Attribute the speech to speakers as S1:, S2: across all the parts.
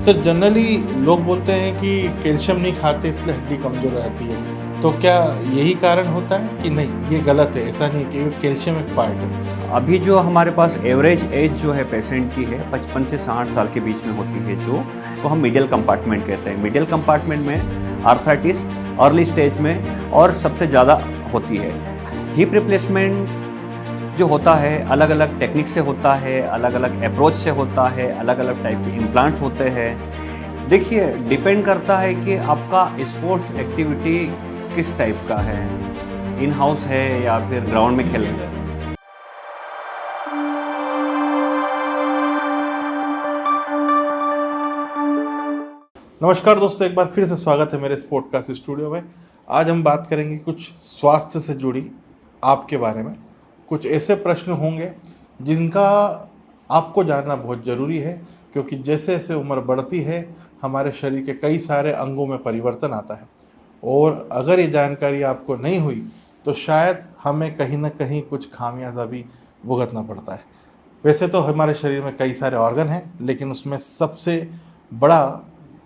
S1: Sir generally लोग बोलते हैं कि कैल्शियम नहीं खाते इसलिए हड्डी कमज़ोर रहती है, तो क्या यही कारण होता है कि नहीं ये गलत है, ऐसा नहीं कि कैल्शियम एक पार्ट है?
S2: अभी जो हमारे पास एवरेज एज जो है पेशेंट की है 55 से 60 साल के बीच में होती है, जो तो हम मिडिल कंपार्टमेंट कहते हैं। मिडिल कंपार्टमेंट में आर्थराइटिस अर्ली स्टेज में और सबसे ज़्यादा होती है। हिप रिप्लेसमेंट जो होता है अलग अलग टेक्निक से होता है, अलग अलग अप्रोच से होता है, अलग अलग टाइप के इम्प्लांट्स होते हैं। देखिए, डिपेंड करता है कि आपका स्पोर्ट्स एक्टिविटी किस टाइप का है, इन हाउस है या फिर ग्राउंड में खेलेंगे।
S1: नमस्कार दोस्तों, एक बार फिर से स्वागत है मेरे इस पॉडकास्ट स्टूडियो में। आज हम बात करेंगे कुछ स्वास्थ्य से जुड़ी आपके बारे में। कुछ ऐसे प्रश्न होंगे जिनका आपको जानना बहुत ज़रूरी है, क्योंकि जैसे जैसे उम्र बढ़ती है हमारे शरीर के कई सारे अंगों में परिवर्तन आता है, और अगर ये जानकारी आपको नहीं हुई तो शायद हमें कहीं ना कहीं कुछ खामियाजा भी भुगतना पड़ता है। वैसे तो हमारे शरीर में कई सारे ऑर्गन हैं, लेकिन उसमें सबसे बड़ा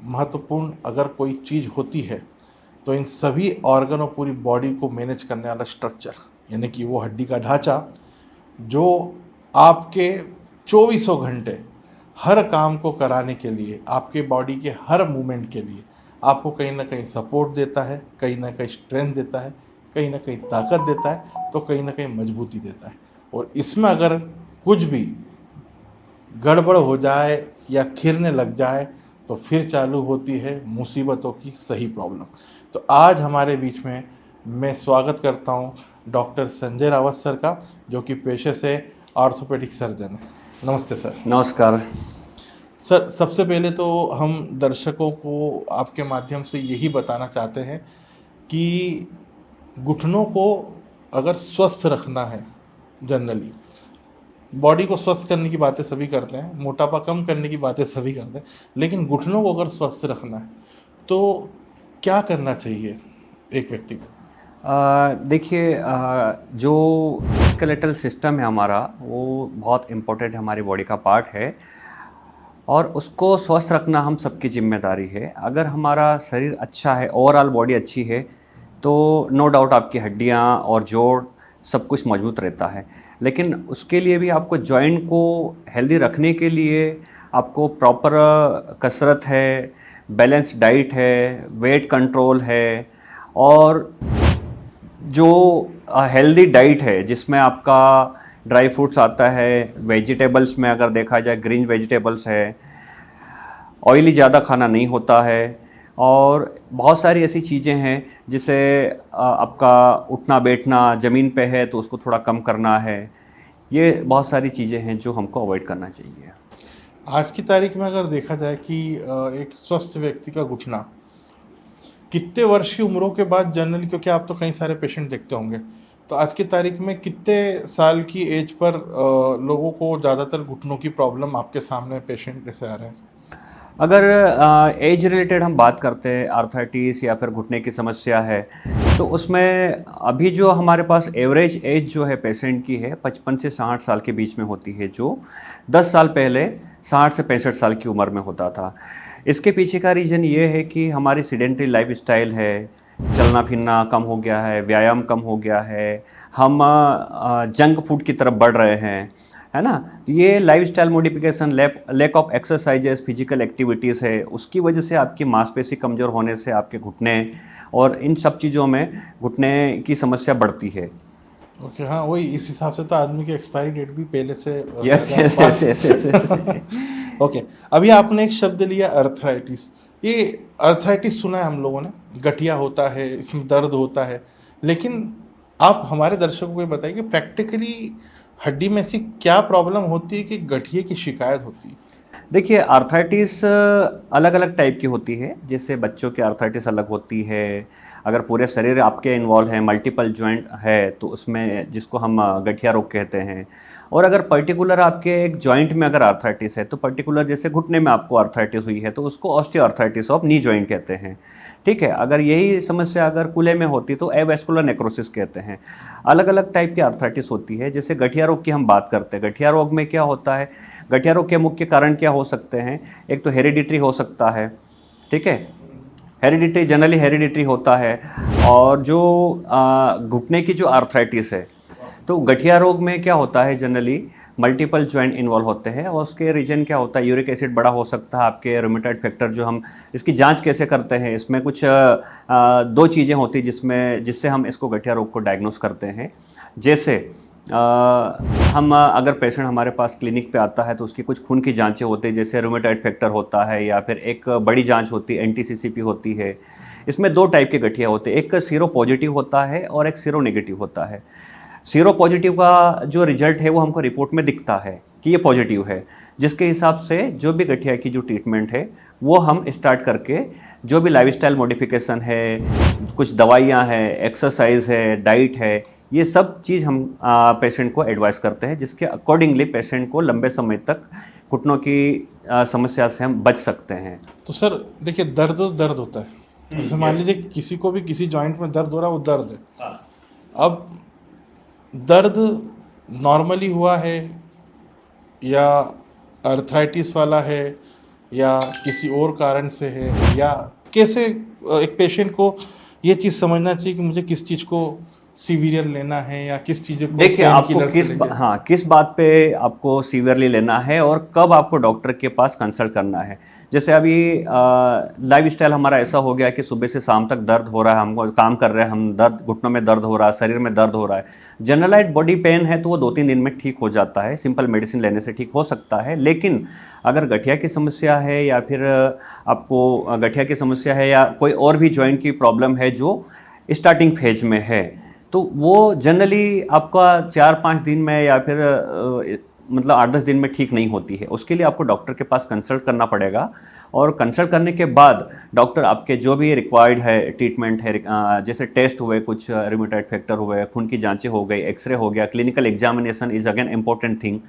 S1: महत्वपूर्ण अगर कोई चीज़ होती है तो इन सभी ऑर्गन और पूरी बॉडी को मैनेज करने वाला स्ट्रक्चर, यानी कि वो हड्डी का ढांचा जो आपके 24 घंटे हर काम को कराने के लिए, आपके बॉडी के हर मूवमेंट के लिए आपको कहीं ना कहीं सपोर्ट देता है, कहीं ना कहीं स्ट्रेंथ देता है, कहीं ना कहीं ताकत देता है, तो कहीं ना कहीं मजबूती देता है। और इसमें अगर कुछ भी गड़बड़ हो जाए या खिरने लग जाए तो फिर चालू होती है मुसीबतों की सही प्रॉब्लम। तो आज हमारे बीच में मैं स्वागत करता हूं डॉक्टर संजय रावत सर का, जो कि पेशे से ऑर्थोपेडिक सर्जन है। नमस्ते सर।
S2: नमस्कार
S1: सर, सबसे पहले तो हम दर्शकों को आपके माध्यम से यही बताना चाहते हैं कि घुटनों को अगर स्वस्थ रखना है, जनरली बॉडी को स्वस्थ करने की बातें सभी करते हैं, मोटापा कम करने की बातें सभी करते हैं, लेकिन घुटनों को अगर स्वस्थ रखना है तो क्या करना चाहिए एक व्यक्ति को?
S2: देखिए, जो स्केलेटल सिस्टम है हमारा, वो बहुत इम्पोर्टेंट हमारी बॉडी का पार्ट है और उसको स्वस्थ रखना हम सबकी जिम्मेदारी है। अगर हमारा शरीर अच्छा है, ओवरऑल बॉडी अच्छी है, तो नो डाउट आपकी हड्डियाँ और जोड़ सब कुछ मजबूत रहता है। लेकिन उसके लिए भी आपको जॉइंट को हेल्दी रखने के लिए आपको प्रॉपर कसरत है, बैलेंस डाइट है, वेट कंट्रोल है, और जो हेल्दी डाइट है जिसमें आपका ड्राई फ्रूट्स आता है, वेजिटेबल्स में अगर देखा जाए ग्रीन वेजिटेबल्स है, ऑयली ज़्यादा खाना नहीं होता है, और बहुत सारी ऐसी चीज़ें हैं जिसे आपका उठना बैठना ज़मीन पे है तो उसको थोड़ा कम करना है। ये बहुत सारी चीज़ें हैं जो हमको अवॉइड करना चाहिए।
S1: आज की तारीख में अगर देखा जाए कि एक स्वस्थ व्यक्ति का घुटना कितने वर्ष की उम्रों के बाद जनरली, क्योंकि आप तो कई सारे पेशेंट देखते होंगे, तो आज की तारीख में कितने साल की एज पर लोगों को ज़्यादातर घुटनों की प्रॉब्लम आपके सामने पेशेंट जैसे आ रहे हैं?
S2: अगर एज रिलेटेड हम बात करते हैं, आर्थराइटिस या फिर घुटने की समस्या है, तो उसमें अभी जो हमारे पास एवरेज एज जो है पेशेंट की है 55 से 60 साल के बीच में होती है, जो 10 साल पहले 60 से 65 साल की उम्र में होता था। इसके पीछे का रीज़न ये है कि हमारी सीडेंटरी लाइफस्टाइल है, चलना फिरना कम हो गया है, व्यायाम कम हो गया है, हम जंक फूड की तरफ बढ़ रहे हैं, है ना। ये lifestyle modification, lack of exercises, physical activities है, उसकी वजह से आपकी मांसपेशी कमज़ोर होने से आपके घुटने और इन सब चीज़ों में घुटने की समस्या बढ़ती है।
S1: ओके, हाँ, वही इस हिसाब से तो आदमी की एक्सपायरी डेट भी पहले से
S2: यस यस यस।
S1: ओके, अभी आपने एक शब्द लिया अर्थराइटिस। ये अर्थराइटिस सुना है हम लोगों ने, गठिया होता है, इसमें दर्द होता है, लेकिन आप हमारे दर्शकों को ये बताइए कि प्रैक्टिकली हड्डी में ऐसी क्या प्रॉब्लम होती है कि गठिए की शिकायत होती है?
S2: देखिए, आर्थराइटिस अलग अलग टाइप की होती है। जैसे बच्चों की आर्थराइटिस अलग होती है, अगर पूरे शरीर आपके इन्वॉल्व है, मल्टीपल जॉइंट है, तो उसमें जिसको हम गठिया रोग कहते हैं। और अगर पर्टिकुलर आपके एक जॉइंट में अगर आर्थराइटिस है, तो पर्टिकुलर जैसे घुटने में आपको आर्थराइटिस हुई है तो उसको ऑस्टियोआर्थराइटिस ऑफ नी जॉइंट कहते हैं। ठीक है, अगर यही समस्या अगर कूल्हे में होती तो एवैस्कुलर नेक्रोसिस कहते हैं। अलग अलग टाइप की आर्थराइटिस होती है। जैसे गठिया रोग की हम बात करते हैं, गठिया रोग में क्या होता है, गठिया रोग के मुख्य कारण क्या हो सकते हैं? एक तो हेरिडिटरी हो सकता है, ठीक है, हेरिडिटरी जनरली हेरिडिटरी होता है। और जो घुटने की जो आर्थराइटिस है, तो गठिया रोग में क्या होता है, जनरली मल्टीपल जॉइंट इन्वॉल्व होते हैं और उसके रीजन क्या होता है, यूरिक एसिड बड़ा हो सकता है, आपके रूमेटॉइड फैक्टर जो हम इसकी जांच कैसे करते हैं, इसमें कुछ दो चीज़ें होती हैं जिससे हम इसको गठिया रोग को डायग्नोस करते हैं। जैसे हम अगर पेशेंट हमारे पास क्लिनिक पे आता है तो उसकी कुछ खून की जांचें होती है, जैसे रूमेटॉइड फैक्टर होता है या फिर एक बड़ी जांच होती है NTCCP होती है। इसमें दो टाइप के गठिया होते हैं, एक सीरो पॉजिटिव होता है और एक सीरो नेगेटिव होता है। सीरो पॉजिटिव का जो रिजल्ट है वो हमको रिपोर्ट में दिखता है कि ये पॉजिटिव है, जिसके हिसाब से जो भी गठिया की जो ट्रीटमेंट है वो हम स्टार्ट करके जो भी लाइफस्टाइल मॉडिफिकेशन है, कुछ दवाइयाँ हैं, एक्सरसाइज है, डाइट है, ये सब चीज़ हम पेशेंट को एडवाइस करते हैं, जिसके अकॉर्डिंगली पेशेंट को लंबे समय तक घुटनों की समस्या से हम बच सकते हैं।
S1: तो सर देखिए, दर्द तो दर्द होता है। जैसे मान लीजिए किसी को भी किसी जॉइंट में दर्द हो रहा है, वो दर्द है। अब दर्द नॉर्मली हुआ है या अर्थराइटिस वाला है या किसी और कारण से है, या कैसे एक पेशेंट को ये चीज़ समझना चाहिए कि मुझे किस चीज़ को सीवियर लेना है या किस चीज़ को
S2: देखिए आपको
S1: किलर
S2: किस बात पे आपको सीवियरली लेना है और कब आपको डॉक्टर के पास कंसल्ट करना है। जैसे अभी लाइफस्टाइल हमारा ऐसा हो गया है कि सुबह से शाम तक दर्द हो रहा है, हमको काम कर रहे हैं हम, दर्द घुटनों में दर्द हो रहा है, शरीर में दर्द हो रहा है। जनरलाइज्ड बॉडी पेन है तो वो 2-3 दिन में ठीक हो जाता है, सिंपल मेडिसिन लेने से ठीक हो सकता है। लेकिन अगर गठिया की समस्या है या फिर आपको गठिया की समस्या है या कोई और भी जॉइंट की प्रॉब्लम है जो स्टार्टिंग फेज में है, तो वो जनरली आपका 4-5 दिन में या फिर मतलब 8-10 दिन में ठीक नहीं होती है। उसके लिए आपको डॉक्टर के पास कंसल्ट करना पड़ेगा और कंसल्ट करने के बाद डॉक्टर आपके जो भी रिक्वायर्ड है ट्रीटमेंट है, जैसे टेस्ट हुए, कुछ रूमेटॉइड फैक्टर हुए, खून की जांचें हो गई, एक्सरे हो गया, clinical examination is again important thing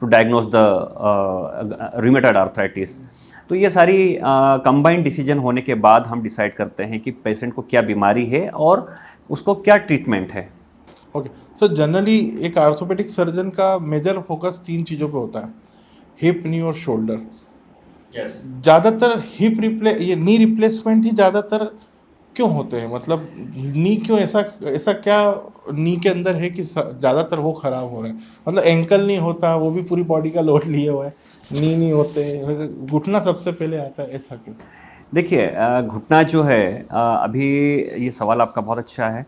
S2: to diagnose the rheumatoid arthritis. तो ये सारी कंबाइंड डिसीजन होने के बाद हम डिसाइड करते हैं कि पेशेंट को क्या बीमारी है और उसको क्या ट्रीटमेंट है।
S1: ओके सर, जनरली एक आर्थोपेडिक सर्जन का मेजर फोकस 3 चीज़ों पे होता है, हिप, नी और शोल्डर। ज़्यादातर ये नी रिप्लेसमेंट ही ज़्यादातर क्यों होते हैं? मतलब नी क्यों, ऐसा क्या नी के अंदर है कि ज़्यादातर वो ख़राब हो रहे हैं? मतलब एंकल नहीं होता, वो भी पूरी बॉडी का लोड लिए हुआ है, नी नहीं होते, घुटना सबसे पहले आता है, ऐसा क्यों?
S2: देखिए घुटना जो है, अभी ये सवाल आपका बहुत अच्छा है।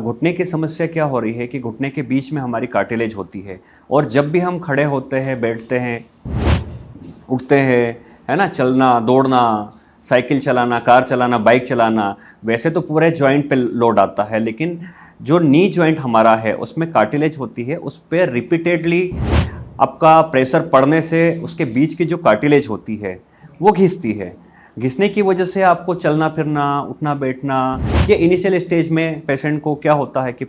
S2: घुटने की समस्या क्या हो रही है कि घुटने के बीच में हमारी कार्टिलेज होती है और जब भी हम खड़े होते हैं, बैठते हैं, उठते हैं, है ना, चलना, दौड़ना, साइकिल चलाना, कार चलाना, बाइक चलाना, वैसे तो पूरे जॉइंट पे लोड आता है, लेकिन जो नी जॉइंट हमारा है उसमें कार्टिलेज होती है, उस पर रिपीटेडली आपका प्रेशर पड़ने से उसके बीच की जो कार्टिलेज होती है वो घिसती है। घिसने की वजह से आपको चलना फिरना, उठना बैठना, ये इनिशियल स्टेज में पेशेंट को क्या होता है कि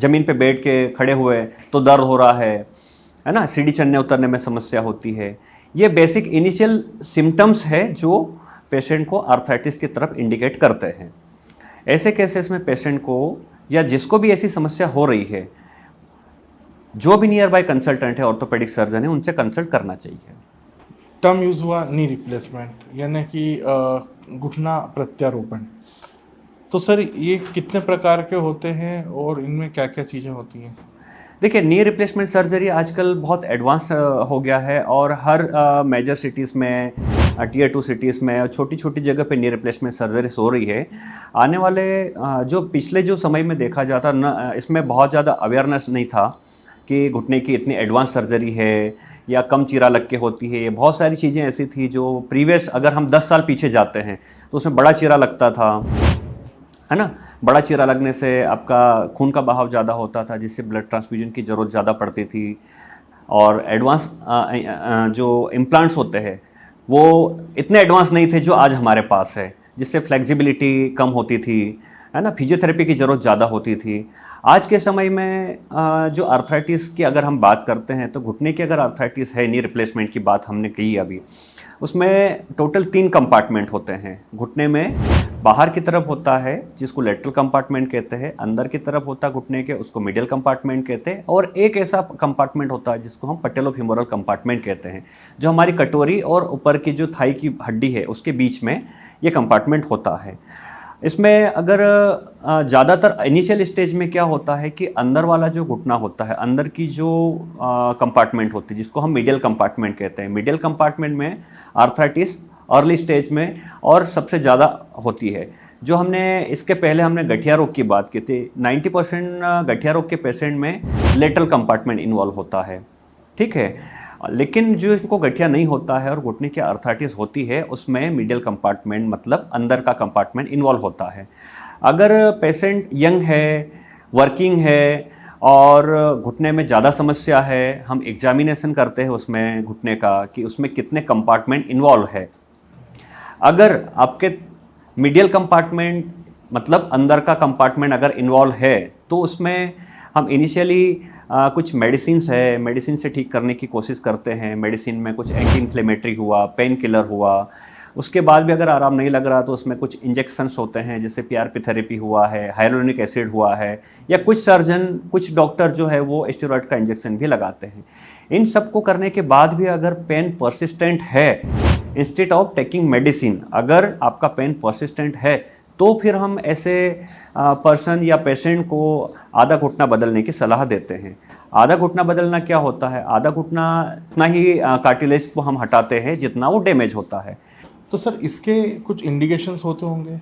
S2: ज़मीन पे बैठ के खड़े हुए तो दर्द हो रहा है ना, सीढ़ी चढ़ने उतरने में समस्या होती है। ये बेसिक इनिशियल सिम्टम्स है जो पेशेंट को आर्थराइटिस की तरफ इंडिकेट करते हैं। ऐसे केसेस में पेशेंट को या जिसको भी ऐसी समस्या हो रही है, जो भी नियर बाय कंसल्टेंट है, ऑर्थोपेडिक सर्जन है, उनसे कंसल्ट करना चाहिए।
S1: टर्म यूज़ हुआ नी रिप्लेसमेंट, यानी कि घुटना प्रत्यारोपण। तो सर ये कितने प्रकार के होते हैं और इनमें क्या क्या चीज़ें होती हैं?
S2: देखिए नी रिप्लेसमेंट सर्जरी आजकल बहुत एडवांस हो गया है और हर मेजर सिटीज़ में, Tier 2 सिटीज़ में, छोटी छोटी जगह पे नी रिप्लेसमेंट सर्जरीज हो रही है। आने वाले जो पिछले जो समय में देखा जाता न, इसमें बहुत ज़्यादा अवेयरनेस नहीं था कि घुटने की इतनी एडवांस सर्जरी है या कम चीरा लग के होती है। ये बहुत सारी चीज़ें ऐसी थी जो प्रीवियस, अगर हम 10 साल पीछे जाते हैं तो उसमें बड़ा चीरा लगता था, है ना। बड़ा चीरा लगने से आपका खून का बहाव ज़्यादा होता था, जिससे ब्लड ट्रांसफ्यूजन की ज़रूरत ज़्यादा पड़ती थी। और एडवांस जो इम्प्लांट्स होते हैं वो इतने एडवांस नहीं थे जो आज हमारे पास है, जिससे फ्लेक्सिबिलिटी कम होती थी, है ना, फिजियोथेरेपी की ज़रूरत ज़्यादा होती थी। आज के समय में जो आर्थराइटिस की अगर हम बात करते हैं तो घुटने की अगर आर्थराइटिस है, नी रिप्लेसमेंट की बात हमने की अभी, उसमें टोटल 3 कंपार्टमेंट होते हैं। घुटने में बाहर की तरफ होता है जिसको लेटरल कंपार्टमेंट कहते हैं, अंदर की तरफ होता है घुटने के उसको मीडियल कंपार्टमेंट कहते हैं, और एक ऐसा कंपार्टमेंट होता है जिसको हम पटेलोफीमोरल कंपार्टमेंट कहते हैं, जो हमारी कटोरी और ऊपर की जो थाई की हड्डी है उसके बीच में ये कंपार्टमेंट होता है। इसमें अगर ज़्यादातर इनिशियल स्टेज में क्या होता है कि अंदर वाला जो घुटना होता है, अंदर की जो कंपार्टमेंट होती है जिसको हम मीडियल कंपार्टमेंट कहते हैं, मीडियल कंपार्टमेंट में आर्थराइटिस अर्ली स्टेज में और सबसे ज़्यादा होती है। जो हमने इसके पहले हमने गठिया रोग की बात की थी, 90% गठिया रोग के पेशेंट में लेटरल कंपार्टमेंट इन्वॉल्व होता है, ठीक है। लेकिन जो इनको गठिया नहीं होता है और घुटने की आर्थराइटिस होती है उसमें मीडियल कंपार्टमेंट मतलब अंदर का कंपार्टमेंट इन्वॉल्व होता है। अगर पेशेंट यंग है, वर्किंग है और घुटने में ज़्यादा समस्या है, हम एग्जामिनेशन करते हैं उसमें घुटने का कि उसमें कितने कंपार्टमेंट इन्वॉल्व है। अगर आपके मीडियल कंपार्टमेंट मतलब अंदर का कंपार्टमेंट अगर इन्वॉल्व है तो उसमें हम इनिशियली कुछ मेडिसिन से ठीक करने की कोशिश करते हैं। मेडिसिन में कुछ एंटी इन्फ्लेमेटरी हुआ, पेन किलर हुआ, उसके बाद भी अगर आराम नहीं लग रहा तो उसमें कुछ इंजेक्शंस होते हैं जैसे पीआरपी थेरेपी हुआ है, हाइलोनिक एसिड हुआ है, या कुछ डॉक्टर जो है वो स्टेरॉइड का इंजेक्शन भी लगाते हैं। इन सब को करने के बाद भी अगर पेन परसिस्टेंट है, इंस्टेड ऑफ टेकिंग मेडिसिन अगर आपका पेन परसिस्टेंट है तो फिर हम ऐसे पर्सन या पेशेंट को आधा घुटना बदलने की सलाह देते हैं। आधा घुटना बदलना क्या होता है? आधा घुटना इतना ही कार्टिलेज को हम हटाते हैं जितना वो डैमेज होता है।
S1: तो सर इसके कुछ इंडिकेशंस होते होंगे?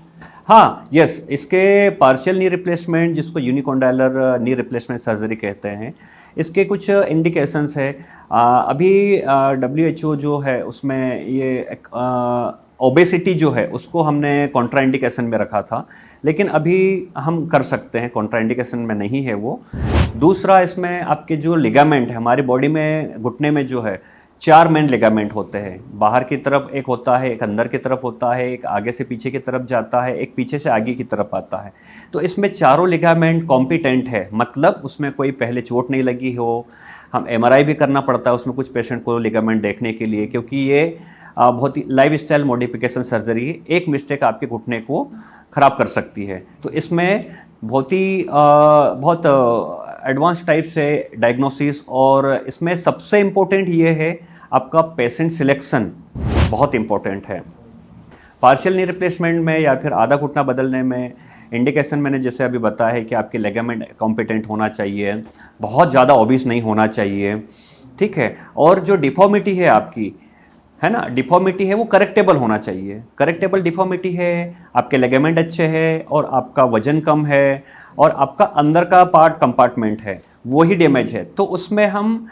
S2: हाँ, यस, इसके पार्शियल नी रिप्लेसमेंट जिसको यूनिकॉन्डाइलर नी रिप्लेसमेंट सर्जरी कहते हैं, इसके कुछ इंडिकेशंस है। अभी WHO जो है उसमें ये ओबेसिटी जो है उसको हमने कॉन्ट्राइंडिकेशन में रखा था, लेकिन अभी हम कर सकते हैं, कॉन्ट्राइंडिकेशन में नहीं है वो। दूसरा, इसमें आपके जो लिगामेंट है हमारी बॉडी में, घुटने में जो है 4 मेन लिगामेंट होते हैं। बाहर की तरफ एक होता है, एक अंदर की तरफ होता है, एक आगे से पीछे की तरफ जाता है, एक पीछे से आगे की तरफ आता है। तो इसमें चारों लिगामेंट कॉम्पिटेंट है, मतलब उसमें कोई पहले चोट नहीं लगी हो। हम MRI भी करना पड़ता है उसमें कुछ पेशेंट को लिगामेंट देखने के लिए, क्योंकि ये बहुत ही लाइफस्टाइल मॉडिफिकेशन सर्जरी है। एक मिस्टेक आपके घुटने को ख़राब कर सकती है। तो इसमें बहुत एडवांस टाइप से डायग्नोसिस, और इसमें सबसे इम्पोर्टेंट ये है आपका पेशेंट सिलेक्शन बहुत इम्पोर्टेंट है। पार्शियल नी रिप्लेसमेंट में या फिर आधा घुटना बदलने में इंडिकेशन मैंने जैसे अभी बताया है कि आपके लेगामेंट कॉम्पिटेंट होना चाहिए, बहुत ज़्यादा ओबीस नहीं होना चाहिए, ठीक है। और जो डिफॉर्मिटी है आपकी, है ना, डिफॉर्मिटी है वो करेक्टेबल होना चाहिए। करेक्टेबल डिफॉर्मिटी है, आपके लेगामेंट अच्छे हैं और आपका वजन कम है और आपका अंदर का पार्ट कंपार्टमेंट है वो ही डैमेज है, तो उसमें हम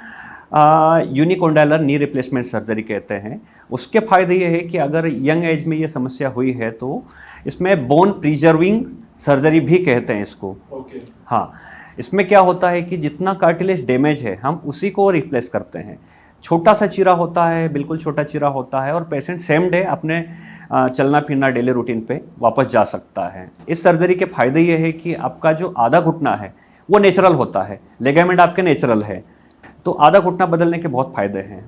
S2: यूनिकॉन्डाइलर नी रिप्लेसमेंट सर्जरी कहते हैं। उसके फ़ायदे ये है कि अगर यंग एज में ये समस्या हुई है तो इसमें बोन प्रिजर्विंग सर्जरी भी कहते हैं इसको। हाँ, इसमें क्या होता है कि जितना कार्टिलेज डैमेज है हम उसी को रिप्लेस करते हैं। छोटा सा चीरा होता है, बिल्कुल छोटा चीरा होता है, और पेशेंट सेम डे अपने चलना फिरना डेली रूटीन पे वापस जा सकता है। इस सर्जरी के फायदे ये है कि आपका जो आधा घुटना है वो नेचुरल होता है, लेगामेंट आपके नेचुरल है, तो आधा घुटना बदलने के बहुत फायदे हैं।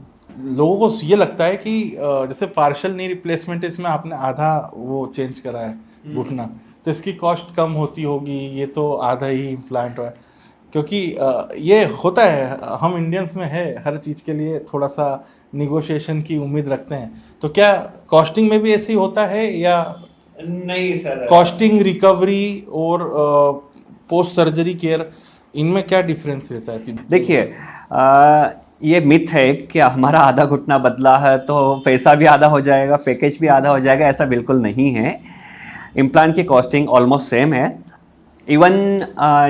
S1: लोगों को ये लगता है कि जैसे पार्शियल नी रिप्लेसमेंट, इसमें आपने आधा वो चेंज करा है घुटना, तो इसकी कॉस्ट कम होती होगी, ये तो आधा ही इम्प्लांट हुआ है। क्योंकि ये होता है, हम इंडियंस में है हर चीज़ के लिए थोड़ा सा निगोशिएशन की उम्मीद रखते हैं। तो क्या कॉस्टिंग में भी ऐसे ही होता है या
S2: नहीं सर?
S1: कॉस्टिंग, रिकवरी और पोस्ट सर्जरी केयर, इनमें क्या डिफरेंस रहता है?
S2: देखिए, ये मिथ है कि हमारा आधा घुटना बदला है तो पैसा भी आधा हो जाएगा, पैकेज भी आधा हो जाएगा। ऐसा बिल्कुल नहीं है। इम्प्लांट की कॉस्टिंग ऑलमोस्ट सेम है। इवन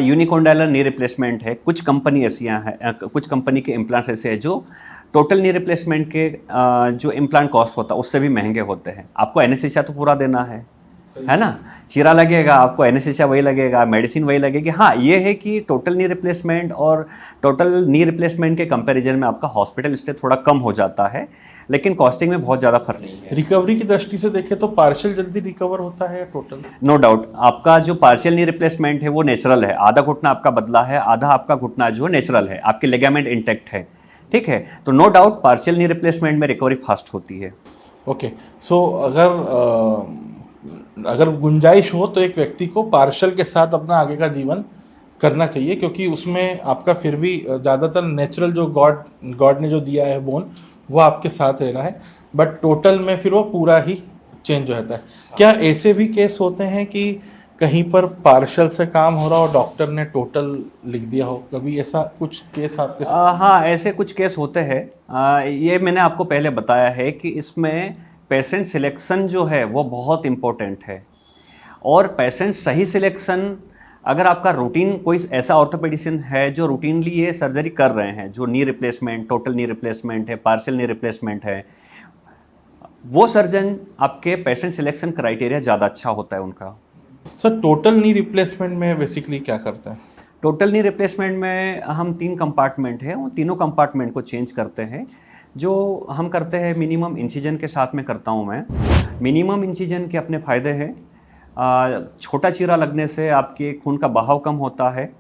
S2: यूनिकॉन्डाइलर नी रिप्लेसमेंट है, कुछ कंपनी ऐसियाँ हैं, कुछ कंपनी के इम्प्लांट्स ऐसे हैं जो टोटल नी रिप्लेसमेंट के जो इम्प्लांट कॉस्ट होता है उससे भी महंगे होते हैं। आपको एनेस्थीसिया तो पूरा देना है ना, चीरा लगेगा आपको, एनेस्थीसिया वही लगेगा, मेडिसिन वही लगेगी। हाँ, ये है कि टोटल नी रिप्लेसमेंट और टोटल नी रिप्लेसमेंट के कंपैरिजन में आपका हॉस्पिटल स्टे थोड़ा कम हो जाता है, लेकिन कॉस्टिंग में बहुत ज़्यादा फर्क नहीं है।
S1: रिकवरी की दृष्टि से देखें तो पार्शियल जल्दी रिकवर होता है टोटल?
S2: नो डाउट, आपका जो पार्शियल नी रिप्लेसमेंट है वो नेचुरल है। आधा घुटना आपका बदला है, आधा आपका घुटना जो नेचुरल है, आपके लिगामेंट इंटैक्ट है, ठीक है। तो no doubt partial knee replacement में रिकवरी फास्ट होती है।
S1: ओके, सो अगर अगर गुंजाइश हो तो एक व्यक्ति को पार्शल के साथ अपना आगे का जीवन करना चाहिए, क्योंकि उसमें आपका फिर भी ज़्यादातर नेचुरल जो गॉड गॉड ने जो दिया है बोन वो आपके साथ रह रहा है, बट टोटल में फिर वो पूरा ही चेंज हो जाता है। क्या ऐसे भी केस होते हैं कि कहीं पर पार्शल से काम हो रहा हो, डॉक्टर ने टोटल लिख दिया हो, कभी ऐसा कुछ केस आपके साथ?
S2: हाँ, ऐसे कुछ केस होते हैं। ये मैंने आपको पहले बताया है कि इसमें पेशेंट सिलेक्शन जो है वो बहुत इम्पोर्टेंट है। और पेशेंट सही सिलेक्शन, अगर आपका रूटीन कोई ऐसा ऑर्थोपेडिशियन है जो रूटीनली ये सर्जरी कर रहे हैं, जो knee replacement, total knee replacement है, पार्शियल नी रिप्लेसमेंट है, वो सर्जन आपके पेशेंट सिलेक्शन क्राइटेरिया ज़्यादा अच्छा होता है उनका।
S1: सर टोटल नी रिप्लेसमेंट में बेसिकली क्या करते हैं?
S2: टोटल नी रिप्लेसमेंट में हम 3 कंपार्टमेंट हैं, उन तीनों कंपार्टमेंट को चेंज करते हैं। जो हम करते हैं मिनिमम इंसिजन के साथ में करता हूं मैं। मिनिमम इंसिजन के अपने फ़ायदे हैं। छोटा चीरा लगने से आपके खून का बहाव कम होता है।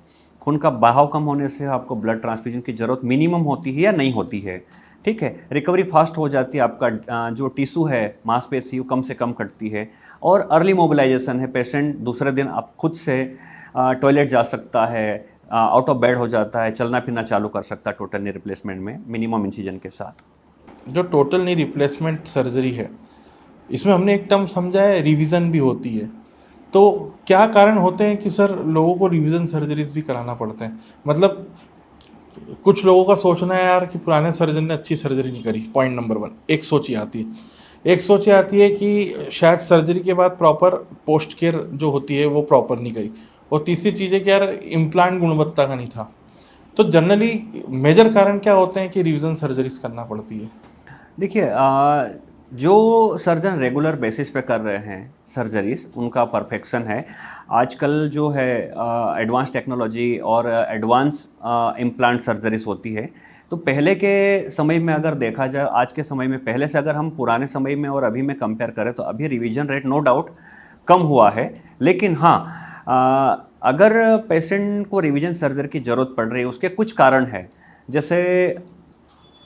S2: खून का बहाव कम होने से आपको ब्लड ट्रांसफ्यूजन की ज़रूरत मिनिमम होती है या नहीं होती है, ठीक है। रिकवरी फास्ट हो जाती है, आपका जो टिश्यू है, मांसपेशी, कम से कम कटती है। और अर्ली मोबिलाइजेशन है, पेशेंट दूसरे दिन आप खुद से टॉयलेट जा सकता है, आउट ऑफ बेड हो जाता है, चलना फिरना चालू कर सकता है टोटल नी रिप्लेसमेंट में मिनिमम इंसिजन के साथ।
S1: जो टोटल नी रिप्लेसमेंट सर्जरी है, इसमें हमने एक टर्म समझा है रिवीजन भी होती है, तो क्या कारण होते हैं कि सर लोगों को रिवीजन सर्जरीज भी कराना पड़ते हैं? मतलब कुछ लोगों का सोचना है यार कि पुराने सर्जन ने अच्छी सर्जरी नहीं करी, पॉइंट नंबर 1 एक सोच ये आती है। एक सोच ये आती है कि शायद सर्जरी के बाद प्रॉपर पोस्ट केयर जो होती है वो प्रॉपर नहीं करी, और तीसरी चीज़ है कि यार इम्प्लांट गुणवत्ता का नहीं था। तो जनरली मेजर कारण क्या होते हैं कि रिवीजन सर्जरीज करना पड़ती है?
S2: देखिए, जो सर्जन रेगुलर बेसिस पे कर रहे हैं सर्जरीज, उनका परफेक्शन है। आजकल जो है एडवांस टेक्नोलॉजी और एडवांस इम्प्लांट सर्जरीज होती है। तो पहले के समय में अगर देखा जाए, आज के समय में पहले से अगर हम पुराने समय में और अभी में कंपेयर करें, तो अभी रिवीजन रेट नो डाउट कम हुआ है। लेकिन हाँ, अगर पेशेंट को रिवीजन सर्जरी की ज़रूरत पड़ रही है, उसके कुछ कारण है। जैसे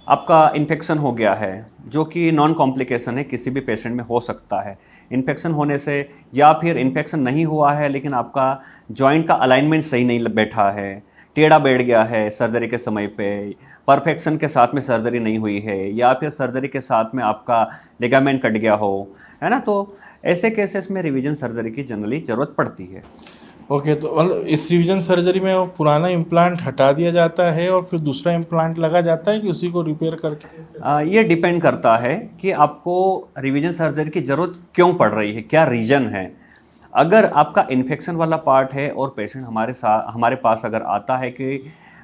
S2: आपका इन्फेक्शन हो गया है, जो कि नॉन कॉम्प्लिकेशन है, किसी भी पेशेंट में हो सकता है। इन्फेक्शन होने से, या फिर इन्फेक्शन नहीं हुआ है लेकिन आपका जॉइंट का अलाइनमेंट सही नहीं बैठा है, टेढ़ा बैठ गया है सर्जरी के समय पे, परफेक्शन के साथ में सर्जरी नहीं हुई है, या फिर सर्जरी के साथ में आपका लिगामेंट कट गया हो, है ना। तो ऐसे केसेस में रिवीजन सर्जरी की जनरली ज़रूरत पड़ती है।
S1: ओके, तो मतलब इस रिवीजन सर्जरी में वो पुराना इम्प्लांट हटा दिया जाता है और फिर दूसरा इम्प्लांट लगा जाता है कि उसी को रिपेयर करके?
S2: ये डिपेंड करता है कि आपको रिवीजन सर्जरी की ज़रूरत क्यों पड़ रही है, क्या रीज़न है। अगर आपका इन्फेक्शन वाला पार्ट है और पेशेंट हमारे पास अगर आता है कि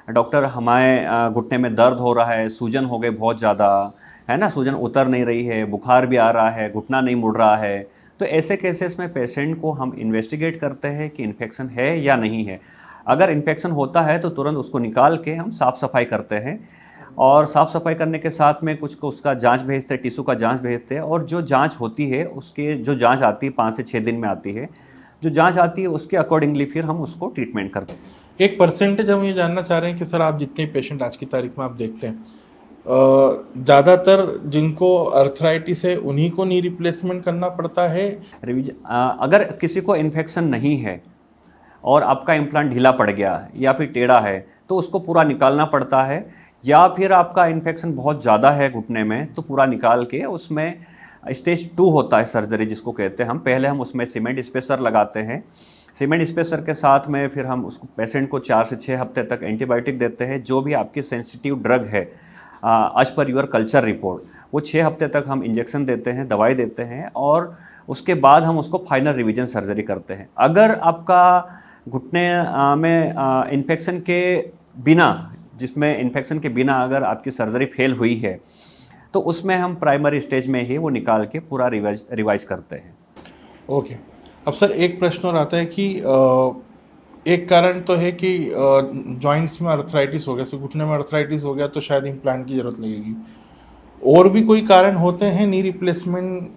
S2: डॉक्टर हमारे घुटने में दर्द हो रहा है, सूजन हो गई बहुत ज़्यादा, है ना, सूजन उतर नहीं रही है, बुखार भी आ रहा है, घुटना नहीं मुड़ रहा है, तो ऐसे केसेस में पेशेंट को हम इन्वेस्टिगेट करते हैं कि इन्फेक्शन है या नहीं है। अगर इन्फेक्शन होता है तो तुरंत उसको निकाल के हम साफ़ सफाई करते हैं, और साफ़ सफाई करने के साथ में कुछ को उसका जांच भेजते हैं, टिश्यू का जांच भेजते हैं, और जो जांच होती है उसके जो जांच आती है 5 से 6 दिन में आती है, जो जांच आती है उसके अकॉर्डिंगली फिर हम उसको ट्रीटमेंट करते हैं।
S1: एक परसेंटेज हम ये जानना चाह रहे हैं कि सर आप जितने पेशेंट आज की तारीख में आप देखते हैं, ज़्यादातर जिनको अर्थराइटिस है उन्हीं को नी रिप्लेसमेंट करना पड़ता है?
S2: अगर किसी को इन्फेक्शन नहीं है और आपका इम्प्लांट ढीला पड़ गया या फिर टेढ़ा है, तो उसको पूरा निकालना पड़ता है। या फिर आपका इन्फेक्शन बहुत ज़्यादा है घुटने में, तो पूरा निकाल के उसमें स्टेज 2 होता है सर्जरी जिसको कहते हैं हम। पहले हम उसमें सीमेंट स्पेसर लगाते हैं। सीमेंट स्पेसर के साथ में फिर हम उसको पेशेंट को 4 से 6 हफ्ते तक एंटीबायोटिक देते हैं, जो भी आपकी सेंसिटिव ड्रग है as per your culture report, वो 6 हफ्ते तक हम इंजेक्शन देते हैं, दवाई देते हैं, और उसके बाद हम उसको फाइनल रिवीजन सर्जरी करते हैं। अगर आपका घुटने में इन्फेक्शन के बिना, जिसमें इन्फेक्शन के बिना अगर आपकी सर्जरी फेल हुई है, तो उसमें हम प्राइमरी स्टेज में ही वो निकाल के पूरा रिवाइज करते हैं।
S1: ओके, अब सर एक प्रश्न और आता है कि एक कारण तो है कि जॉइंट्स में अर्थराइटिस हो गया, से घुटने में अर्थराइटिस हो गया तो शायद इम्प्लांट की ज़रूरत लगेगी। और भी कोई कारण होते हैं नी रिप्लेसमेंट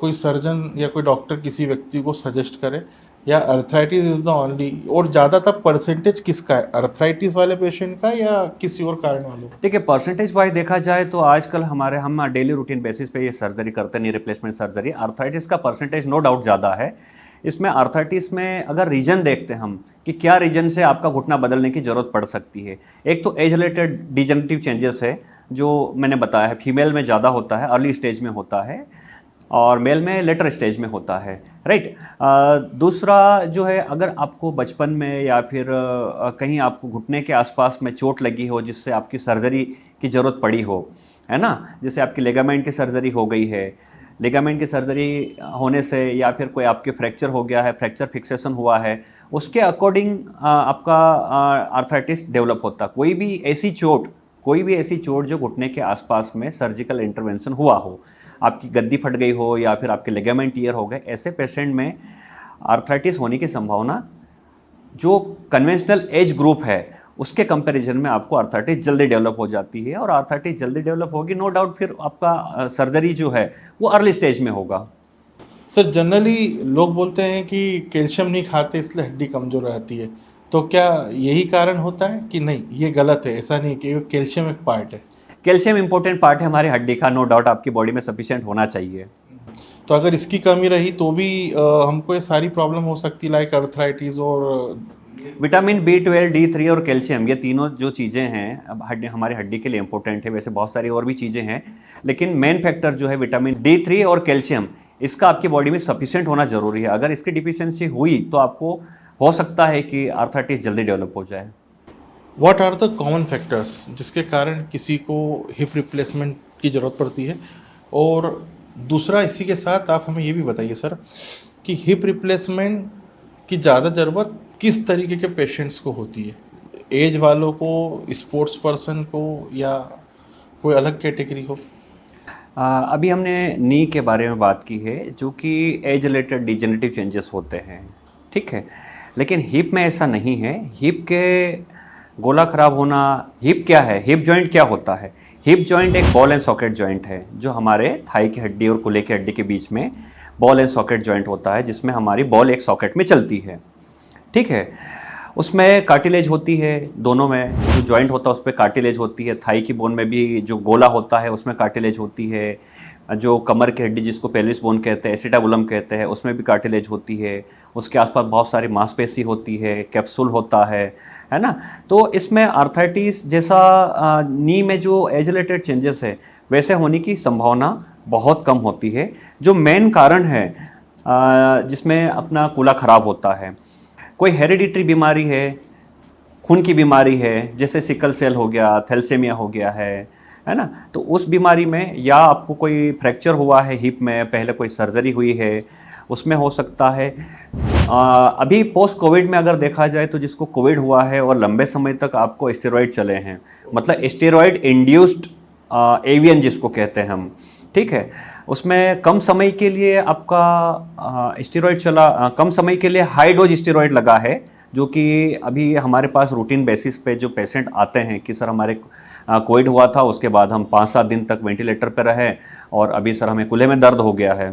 S1: कोई सर्जन या कोई डॉक्टर किसी व्यक्ति को सजेस्ट करे या अर्थराइटिस इज द ओनली, और ज़्यादातर परसेंटेज किसका है, अर्थराइटिस वाले पेशेंट का या किसी और कारण वालों का?
S2: देखिए परसेंटेज वाइज देखा जाए तो आजकल हम डेली रूटीन बेसिस पे ये सर्जरी करते नहीं, रिप्लेसमेंट सर्जरी। अर्थराइटिस का परसेंटेज नो डाउट ज़्यादा है। इसमें अर्थराइटिस में अगर रीजन देखते हैं हम कि क्या रीजन से आपका घुटना बदलने की ज़रूरत पड़ सकती है, एक तो एज रिलेटेड डिजेनरेटिव चेंजेस है जो मैंने बताया है, फीमेल में ज़्यादा होता है, अर्ली स्टेज में होता है, और मेल में लेटर स्टेज में होता है, राइट। दूसरा जो है, अगर आपको बचपन में या फिर कहीं आपको घुटने के आसपास में चोट लगी हो जिससे आपकी सर्जरी की ज़रूरत पड़ी हो, है ना, जैसे आपकी लेगामेंट की सर्जरी हो गई है, लेगामेंट की सर्जरी होने से या फिर कोई आपके फ्रैक्चर हो गया है, फ्रैक्चर फिक्सेशन हुआ है, उसके अकॉर्डिंग आपका आर्थराइटिस डेवलप होता। कोई भी ऐसी चोट जो घुटने के आसपास में सर्जिकल इंटरवेंशन हुआ हो, आपकी गद्दी फट गई हो या फिर आपके लिगामेंट टियर हो गए, ऐसे पेशेंट में आर्थराइटिस होने की संभावना जो कन्वेंशनल एज ग्रुप है उसके कंपैरिजन में आपको आर्थराइटिस जल्दी डेवलप हो जाती है। और आर्थराइटिस जल्दी डेवलप होगी, नो डाउट फिर आपका सर्जरी जो है वो अर्ली स्टेज में होगा।
S1: सर जनरली लोग बोलते हैं कि कैल्शियम नहीं खाते इसलिए हड्डी कमज़ोर रहती है, तो क्या यही कारण होता है कि नहीं, ये गलत है, ऐसा नहीं कि कैल्शियम एक पार्ट है?
S2: कैल्शियम इंपॉर्टेंट पार्ट है हमारी हड्डी का, नो डाउट आपकी बॉडी में सफिशिएंट होना चाहिए।
S1: तो अगर इसकी कमी रही तो भी हमको ये सारी प्रॉब्लम हो सकती है, लाइक अर्थराइटिस और
S2: विटामिन B12, D3 और कैल्शियम, ये तीनों जो चीज़ें हैं अब हमारी हड्डी के लिए इंपॉर्टेंट है। वैसे बहुत सारी और भी चीज़ें हैं, लेकिन मेन फैक्टर जो है विटामिन D3 और कैल्शियम, इसका आपकी बॉडी में सफिशिएंट होना जरूरी है। अगर इसकी डिफिशियंसी हुई तो आपको हो सकता है कि आर्थराइटिस जल्दी डेवलप हो जाए।
S1: What are the common factors जिसके कारण किसी को हिप रिप्लेसमेंट की ज़रूरत पड़ती है? और दूसरा इसी के साथ आप हमें ये भी बताइए सर कि हिप रिप्लेसमेंट की ज़्यादा ज़रूरत किस तरीके के पेशेंट्स को होती है, एज वालों को, स्पोर्ट्स पर्सन को, या कोई अलग कैटेगरी हो?
S2: अभी हमने नी के बारे में बात की है जो कि एज रिलेटेड डिजेनरेटिव चेंजेस होते हैं, ठीक है, लेकिन हिप में ऐसा नहीं है। हिप के गोला खराब होना, हिप क्या है, हिप जॉइंट क्या होता है? हिप जॉइंट एक बॉल एंड सॉकेट जॉइंट है जो हमारे थाई की हड्डी और कुल्हे की हड्डी के बीच में बॉल एंड सॉकेट जॉइंट होता है, जिसमें हमारी बॉल एक सॉकेट में चलती है, ठीक है। उसमें कार्टिलेज होती है, दोनों में जो जॉइंट होता है उस पर कार्टिलेज होती है। थाई की बोन में भी जो गोला होता है उसमें कार्टिलेज होती है। जो कमर की हड्डी जिसको पेल्विस बोन कहते हैं, एसिटाबुलम कहते हैं, उसमें भी कार्टिलेज होती है। उसके आसपास बहुत सारी मांसपेशी होती है, कैप्सूल होता है ना। तो इसमें आर्थराइटिस जैसा नी में जो एज रिलेटेड चेंजेस है वैसे होने की संभावना बहुत कम होती है। जो मेन कारण है जिसमें अपना कूला खराब होता है, कोई हेरिडिटरी बीमारी है, खून की बीमारी है, जैसे सिकल सेल हो गया, थैलेसीमिया हो गया है ना, तो उस बीमारी में या आपको कोई फ्रैक्चर हुआ है हिप में, पहले कोई सर्जरी हुई है, उसमें हो सकता है। अभी पोस्ट कोविड में अगर देखा जाए तो जिसको कोविड हुआ है और लंबे समय तक आपको स्टेरॉइड चले हैं, मतलब स्टेरॉइड इंड्यूस्ड एवियन जिसको कहते हैं हम, ठीक है, उसमें कम समय के लिए आपका स्टेरॉइड चला, कम समय के लिए हाई डोज स्टेरॉइड लगा है, जो कि अभी हमारे पास रूटीन बेसिस पे जो पेशेंट आते हैं कि सर हमारे कोविड हुआ था, उसके बाद हम 5-7 दिन तक वेंटिलेटर पर रहे और अभी सर हमें कुल्हे में दर्द हो गया है।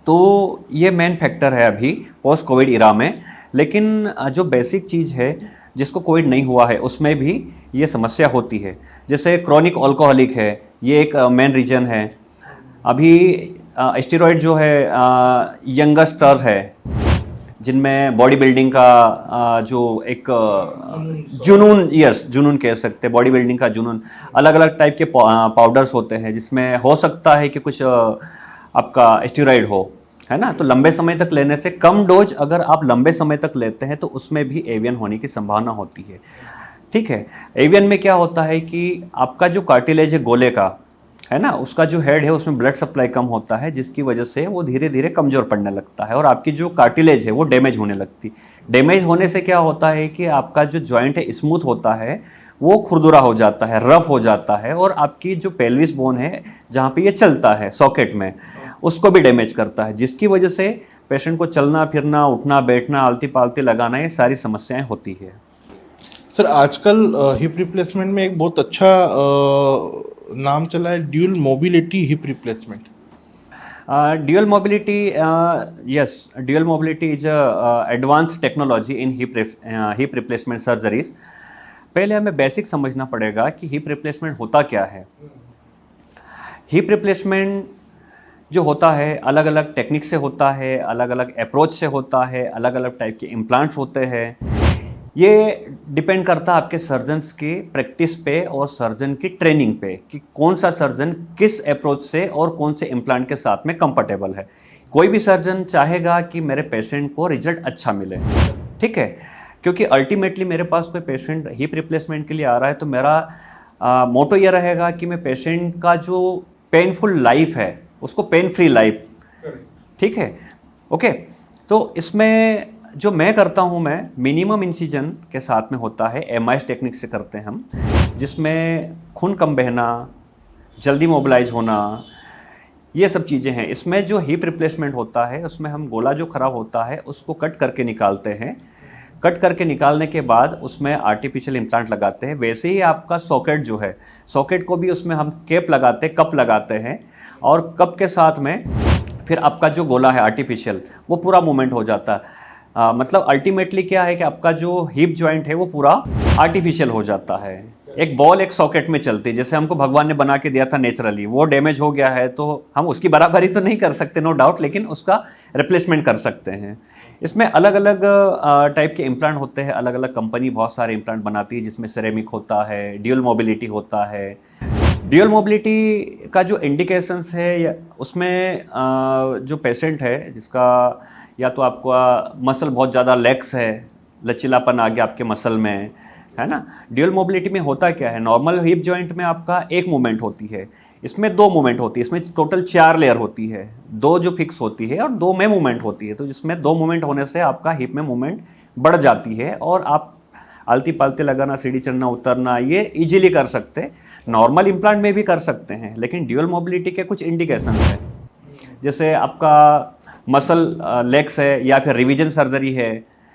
S2: तो ये मेन फैक्टर है अभी पोस्ट कोविड इरा में। लेकिन जो बेसिक चीज़ है जिसको कोविड नहीं हुआ है उसमें भी ये समस्या होती है। जैसे क्रॉनिक अल्कोहलिक है, ये एक मेन रीजन है। अभी स्टेरॉइड जो है यंगस्टर है जिनमें बॉडी बिल्डिंग का जो एक जुनून, जुनून कह सकते हैं, बॉडी बिल्डिंग का जुनून, अलग अलग टाइप के पाउडर्स होते हैं जिसमें हो सकता है कि कुछ आपका स्टेरॉइड हो, है ना। तो लंबे समय तक लेने से, कम डोज अगर आप लंबे समय तक लेते हैं तो उसमें भी एवियन होने की संभावना होती है, ठीक है। एवियन में क्या होता है कि आपका जो कार्टिलेज है गोले का, है ना, उसका जो हेड है उसमें ब्लड सप्लाई कम होता है, जिसकी वजह से वो धीरे धीरे कमजोर पड़ने लगता है और आपकी जो कार्टिलेज है वो डैमेज होने लगती। डैमेज होने से क्या होता है कि आपका जो जॉइंट है स्मूथ होता है, वो खुरदुरा हो जाता है, रफ हो जाता है, और आपकी जो पेल्विस बोन है जहाँ पे ये चलता है सॉकेट में, उसको भी डैमेज करता है, जिसकी वजह से पेशेंट को चलना फिरना, उठना बैठना, आलती पालती लगाना, ये सारी समस्याएं होती है।
S1: सर आजकल हिप रिप्लेसमेंट में एक बहुत अच्छा नाम चला है, dual mobility hip replacement.
S2: Dual mobility, yes, dual mobility is a advanced technology in hip replacement surgeries. पहले हमें बेसिक समझना पड़ेगा कि हिप रिप्लेसमेंट होता क्या है। हिप रिप्लेसमेंट जो होता है अलग अलग टेक्निक से होता है, अलग अलग अप्रोच से होता है, अलग अलग टाइप के इम्प्लांट्स होते हैं। ये डिपेंड करता है आपके सर्जन्स की प्रैक्टिस पे और सर्जन की ट्रेनिंग पे कि कौन सा सर्जन किस अप्रोच से और कौन से इम्प्लांट के साथ में कंफर्टेबल है। कोई भी सर्जन चाहेगा कि मेरे पेशेंट को रिजल्ट अच्छा मिले, ठीक है, क्योंकि अल्टीमेटली मेरे पास कोई पेशेंट हिप रिप्लेसमेंट के लिए आ रहा है तो मेरा मोटो ये रहेगा कि मैं पेशेंट का जो पेनफुल लाइफ है उसको पेन फ्री लाइफ, ठीक है, ओके। तो इसमें जो मैं करता हूं, मैं मिनिमम इंसिजन के साथ में होता है, एमआईएस टेक्निक से करते हैं हम, जिसमें खून कम बहना, जल्दी मोबिलाइज होना, ये सब चीज़ें हैं। इसमें जो हिप रिप्लेसमेंट होता है उसमें हम गोला जो खराब होता है उसको कट करके निकालते हैं। कट करके निकालने के बाद उसमें आर्टिफिशियल इम्प्लांट लगाते हैं। वैसे ही आपका सॉकेट जो है, सॉकेट को भी उसमें हम कैप लगाते हैं, कप लगाते हैं, और कप के साथ में फिर आपका जो गोला है आर्टिफिशियल वो पूरा मूवमेंट हो जाता है। मतलब अल्टीमेटली क्या है कि आपका जो हिप जॉइंट है वो पूरा आर्टिफिशियल हो जाता है। एक बॉल एक सॉकेट में चलती है, जैसे हमको भगवान ने बना के दिया था नेचुरली, वो डैमेज हो गया है तो हम उसकी बराबरी तो नहीं कर सकते, नो डाउट, लेकिन उसका रिप्लेसमेंट कर सकते हैं। इसमें अलग अलग टाइप के इम्प्लांट होते हैं, अलग अलग कंपनी बहुत सारे इम्प्लांट बनाती है, जिसमें सेरेमिक होता है, ड्यूल मोबिलिटी होता है। ड्यूल मोबिलिटी का जो इंडिकेशंस है उसमें जो पेशेंट है जिसका या तो आपका मसल बहुत ज़्यादा लेग्स है, लचीलापन आ गया आपके मसल में, है ना। ड्यूल मोबिलिटी में होता क्या है, नॉर्मल हिप जॉइंट में आपका एक मूवमेंट होती है, इसमें दो मूवमेंट होती है, इसमें टोटल 4 लेयर होती है, 2 जो फिक्स होती है और 2 में मूवमेंट होती है। तो जिसमें 2 मूवमेंट होने से आपका हिप में मूवमेंट बढ़ जाती है और आप आलती पालती लगाना, सीढ़ी चढ़ना उतरना ये इजीली कर सकते हैं। नॉर्मल इम्प्लांट में भी कर सकते हैं, लेकिन ड्यूल मोबिलिटी के कुछ इंडिकेशन है, जैसे आपका मसल लेग्स है या फिर रिवीजन सर्जरी है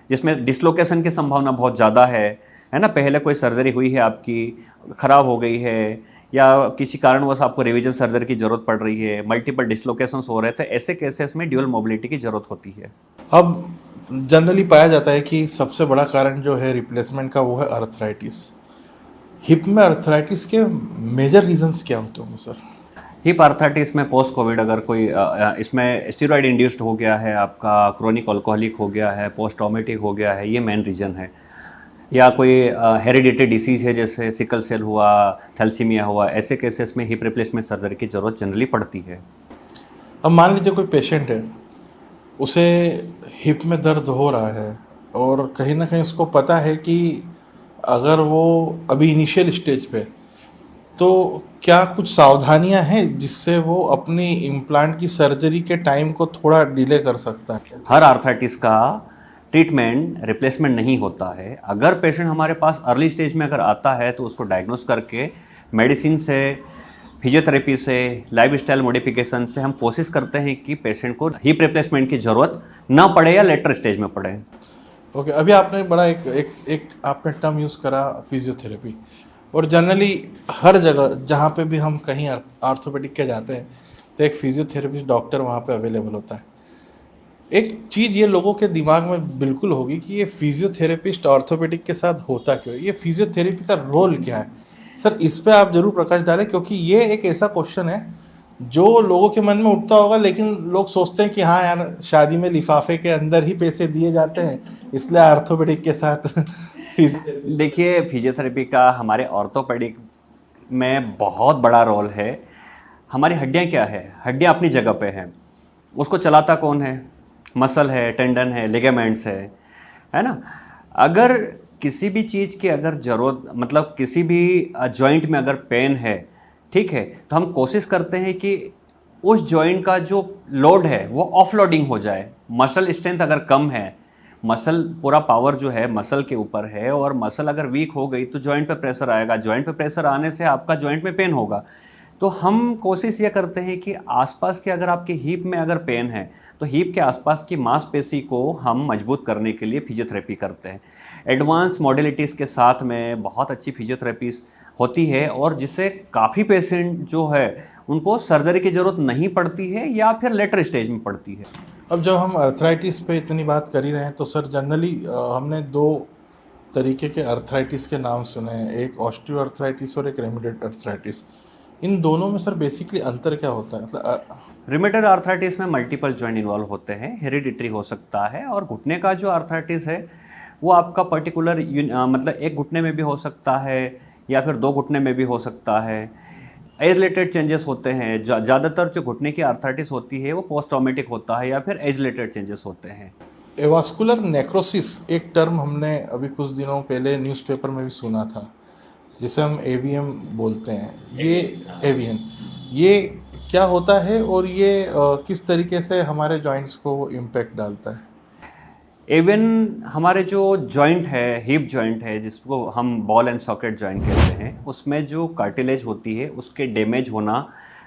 S2: जिसमें डिसलोकेशन की संभावना बहुत ज़्यादा है ना। पहले कोई सर्जरी हुई है आपकी, ख़राब हो गई है, या किसी कारणवश आपको रिवीजन सर्जरी की ज़रूरत पड़ रही है, मल्टीपल डिसलोकेशंस हो रहे थे, ऐसे केसेस में ड्यूल मोबिलिटी की ज़रूरत होती है।
S1: अब जनरली पाया जाता है कि सबसे बड़ा कारण जो है रिप्लेसमेंट का वो है अर्थराइटिस। हिप में अर्थराइटिस के मेजर रीजंस क्या होते होंगे सर?
S2: हिप आर्थराइटिस में पोस्ट कोविड अगर कोई इसमें स्टेरॉइड इंड्यूस्ड हो गया है, आपका क्रोनिक अल्कोहलिक हो गया है, पोस्ट ट्रॉमेटिक हो गया है, ये मेन रीज़न है। या कोई हेरिडिटरी डिसीज़ है जैसे सिकल सेल हुआ, थैलेसीमिया हुआ, ऐसे केसेस में हिप रिप्लेसमेंट सर्जरी की ज़रूरत जनरली पड़ती है।
S1: अब मान लीजिए कोई पेशेंट है, उसे हिप में दर्द हो रहा है और कहीं ना कहीं उसको पता है कि अगर वो अभी इनिशियल स्टेज पे, तो क्या कुछ सावधानियां हैं जिससे वो अपनी इम्प्लांट की सर्जरी के टाइम को थोड़ा डिले कर सकता है?
S2: हर आर्थराइटिस का ट्रीटमेंट रिप्लेसमेंट नहीं होता है। अगर पेशेंट हमारे पास अर्ली स्टेज में अगर आता है तो उसको डायग्नोस करके मेडिसिन से, फिजियोथेरेपी से, लाइफस्टाइल मॉडिफिकेशन से हम कोशिश करते हैं कि पेशेंट को हिप रिप्लेसमेंट की ज़रूरत ना पड़े या लेटर स्टेज में पड़े।
S1: ओके, अभी आपने बड़ा एक आपने टर्म यूज़ करा फिजियोथेरेपी, और जनरली हर जगह जहाँ पे भी हम कहीं आर्थोपेडिक के जाते हैं तो एक फिजियोथेरेपिस्ट डॉक्टर वहाँ पे अवेलेबल होता है। एक चीज़ ये लोगों के दिमाग में बिल्कुल होगी कि ये फिजियोथेरेपिस्ट ऑर्थोपेडिक के साथ होता क्यों, ये फिजियोथेरेपी का रोल क्या है? सर इस पे आप जरूर प्रकाश डालें, क्योंकि ये एक ऐसा क्वेश्चन है जो लोगों के मन में उठता होगा, लेकिन लोग सोचते हैं कि हाँ यार, शादी में लिफाफे के अंदर ही पैसे दिए जाते हैं, इसलिए ऑर्थोपेडिक के साथ
S2: देखिए, फिजियोथेरेपी का हमारे ऑर्थोपेडिक में बहुत बड़ा रोल है। हमारी हड्डियाँ क्या है, हड्डियाँ अपनी जगह पे हैं, उसको चलाता कौन है? मसल है, टेंडन है, लिगामेंट्स है ना। अगर किसी भी चीज़ की अगर ज़रूरत, मतलब किसी भी जॉइंट में अगर पेन है, ठीक है, तो हम कोशिश करते हैं कि उस जॉइंट का जो लोड है वो ऑफलोडिंग हो जाए। मसल स्ट्रेंथ अगर कम है, मसल पूरा पावर जो है मसल के ऊपर है, और मसल अगर वीक हो गई तो जॉइंट पे प्रेशर आएगा, जॉइंट पे प्रेशर आने से आपका जॉइंट में पेन होगा। तो हम कोशिश ये करते हैं कि आसपास के, अगर आपके हिप में अगर पेन है तो हिप के आसपास की मांसपेशी को हम मजबूत करने के लिए फिजियोथेरेपी करते हैं। एडवांस मॉडलिटीज़ के साथ में बहुत अच्छी फिजियोथेरेपीज होती है, और जिससे काफ़ी पेशेंट जो है उनको सर्जरी की ज़रूरत नहीं पड़ती है या फिर लेटर स्टेज में पड़ती है।
S1: अब जब हम अर्थराइटिस पे इतनी बात कर ही रहे हैं तो सर जनरली हमने दो तरीके के अर्थराइटिस के नाम सुने हैं, एक ऑस्टियो अर्थराइटिस और एक रेमिटेड अर्थराइटिस। इन दोनों में सर बेसिकली अंतर क्या होता है? मतलब
S2: रिमेटॉइड आर्थराइटिस में मल्टीपल जॉइंट इन्वॉल्व होते हैं, हेरिडिटरी हो सकता है, और घुटने का जो आर्थराइटिस है वो आपका पर्टिकुलर मतलब एक घुटने में भी हो सकता है या फिर दो घुटने में भी हो सकता है। एज रिलेटेड चेंजेस होते हैं, ज़्यादातर जो घुटने की आर्थराइटिस होती है वो पोस्ट ट्रॉमेटिक होता है या फिर एज रिलेटेड चेंजेस होते हैं।
S1: एवास्कुलर नेक्रोसिस एक टर्म हमने अभी कुछ दिनों पहले न्यूज़पेपर में भी सुना था, जिसे हम एवीएम बोलते हैं। ये एवीएन ये क्या होता है और ये किस तरीके से हमारे जॉइंट्स को इम्पैक्ट डालता है?
S2: इवन हमारे जो जॉइंट है, हिप जॉइंट है, जिसको हम बॉल एंड सॉकेट जॉइंट कहते हैं, उसमें जो कार्टिलेज होती है उसके डैमेज होना,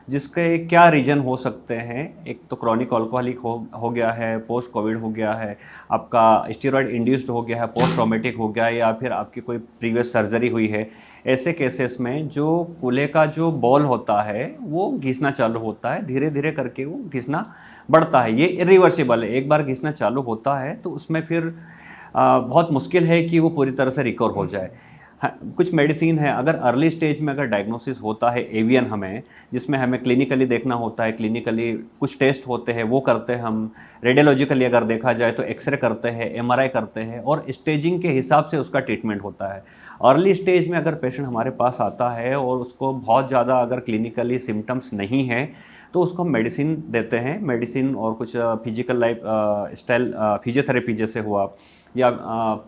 S2: जिसके क्या रीजन हो सकते हैं। एक तो क्रॉनिक अल्कोहलिक हो गया है, पोस्ट कोविड हो गया है, आपका स्टेरॉयड इंड्यूस्ड हो गया है, पोस्ट ट्रॉमेटिक हो गया है, या फिर आपकी कोई प्रीवियस सर्जरी हुई है। ऐसे केसेस में जो कूल्हे का जो बॉल होता है वो घिसना चालू होता है, धीरे धीरे करके वो घिसना बढ़ता है। ये इरिवर्सिबल है, एक बार घिसना चालू होता है तो उसमें फिर बहुत मुश्किल है कि वो पूरी तरह से रिकवर हो जाए। हाँ, कुछ मेडिसिन है, अगर अर्ली स्टेज में अगर डायग्नोसिस होता है एवियन हमें, जिसमें हमें क्लिनिकली देखना होता है, क्लिनिकली कुछ टेस्ट होते हैं वो करते हैं हम, रेडियोलॉजिकली अगर देखा जाए तो एक्सरे करते हैं, एमआरआई करते हैं, और स्टेजिंग के हिसाब से उसका ट्रीटमेंट होता है। अर्ली स्टेज में अगर पेशेंट हमारे पास आता है और उसको बहुत ज़्यादा अगर क्लिनिकली सिम्टम्स नहीं है तो उसको हम मेडिसिन देते हैं। मेडिसिन और कुछ फिजिकल लाइफ स्टाइल फिजियोथेरेपी जैसे हुआ, या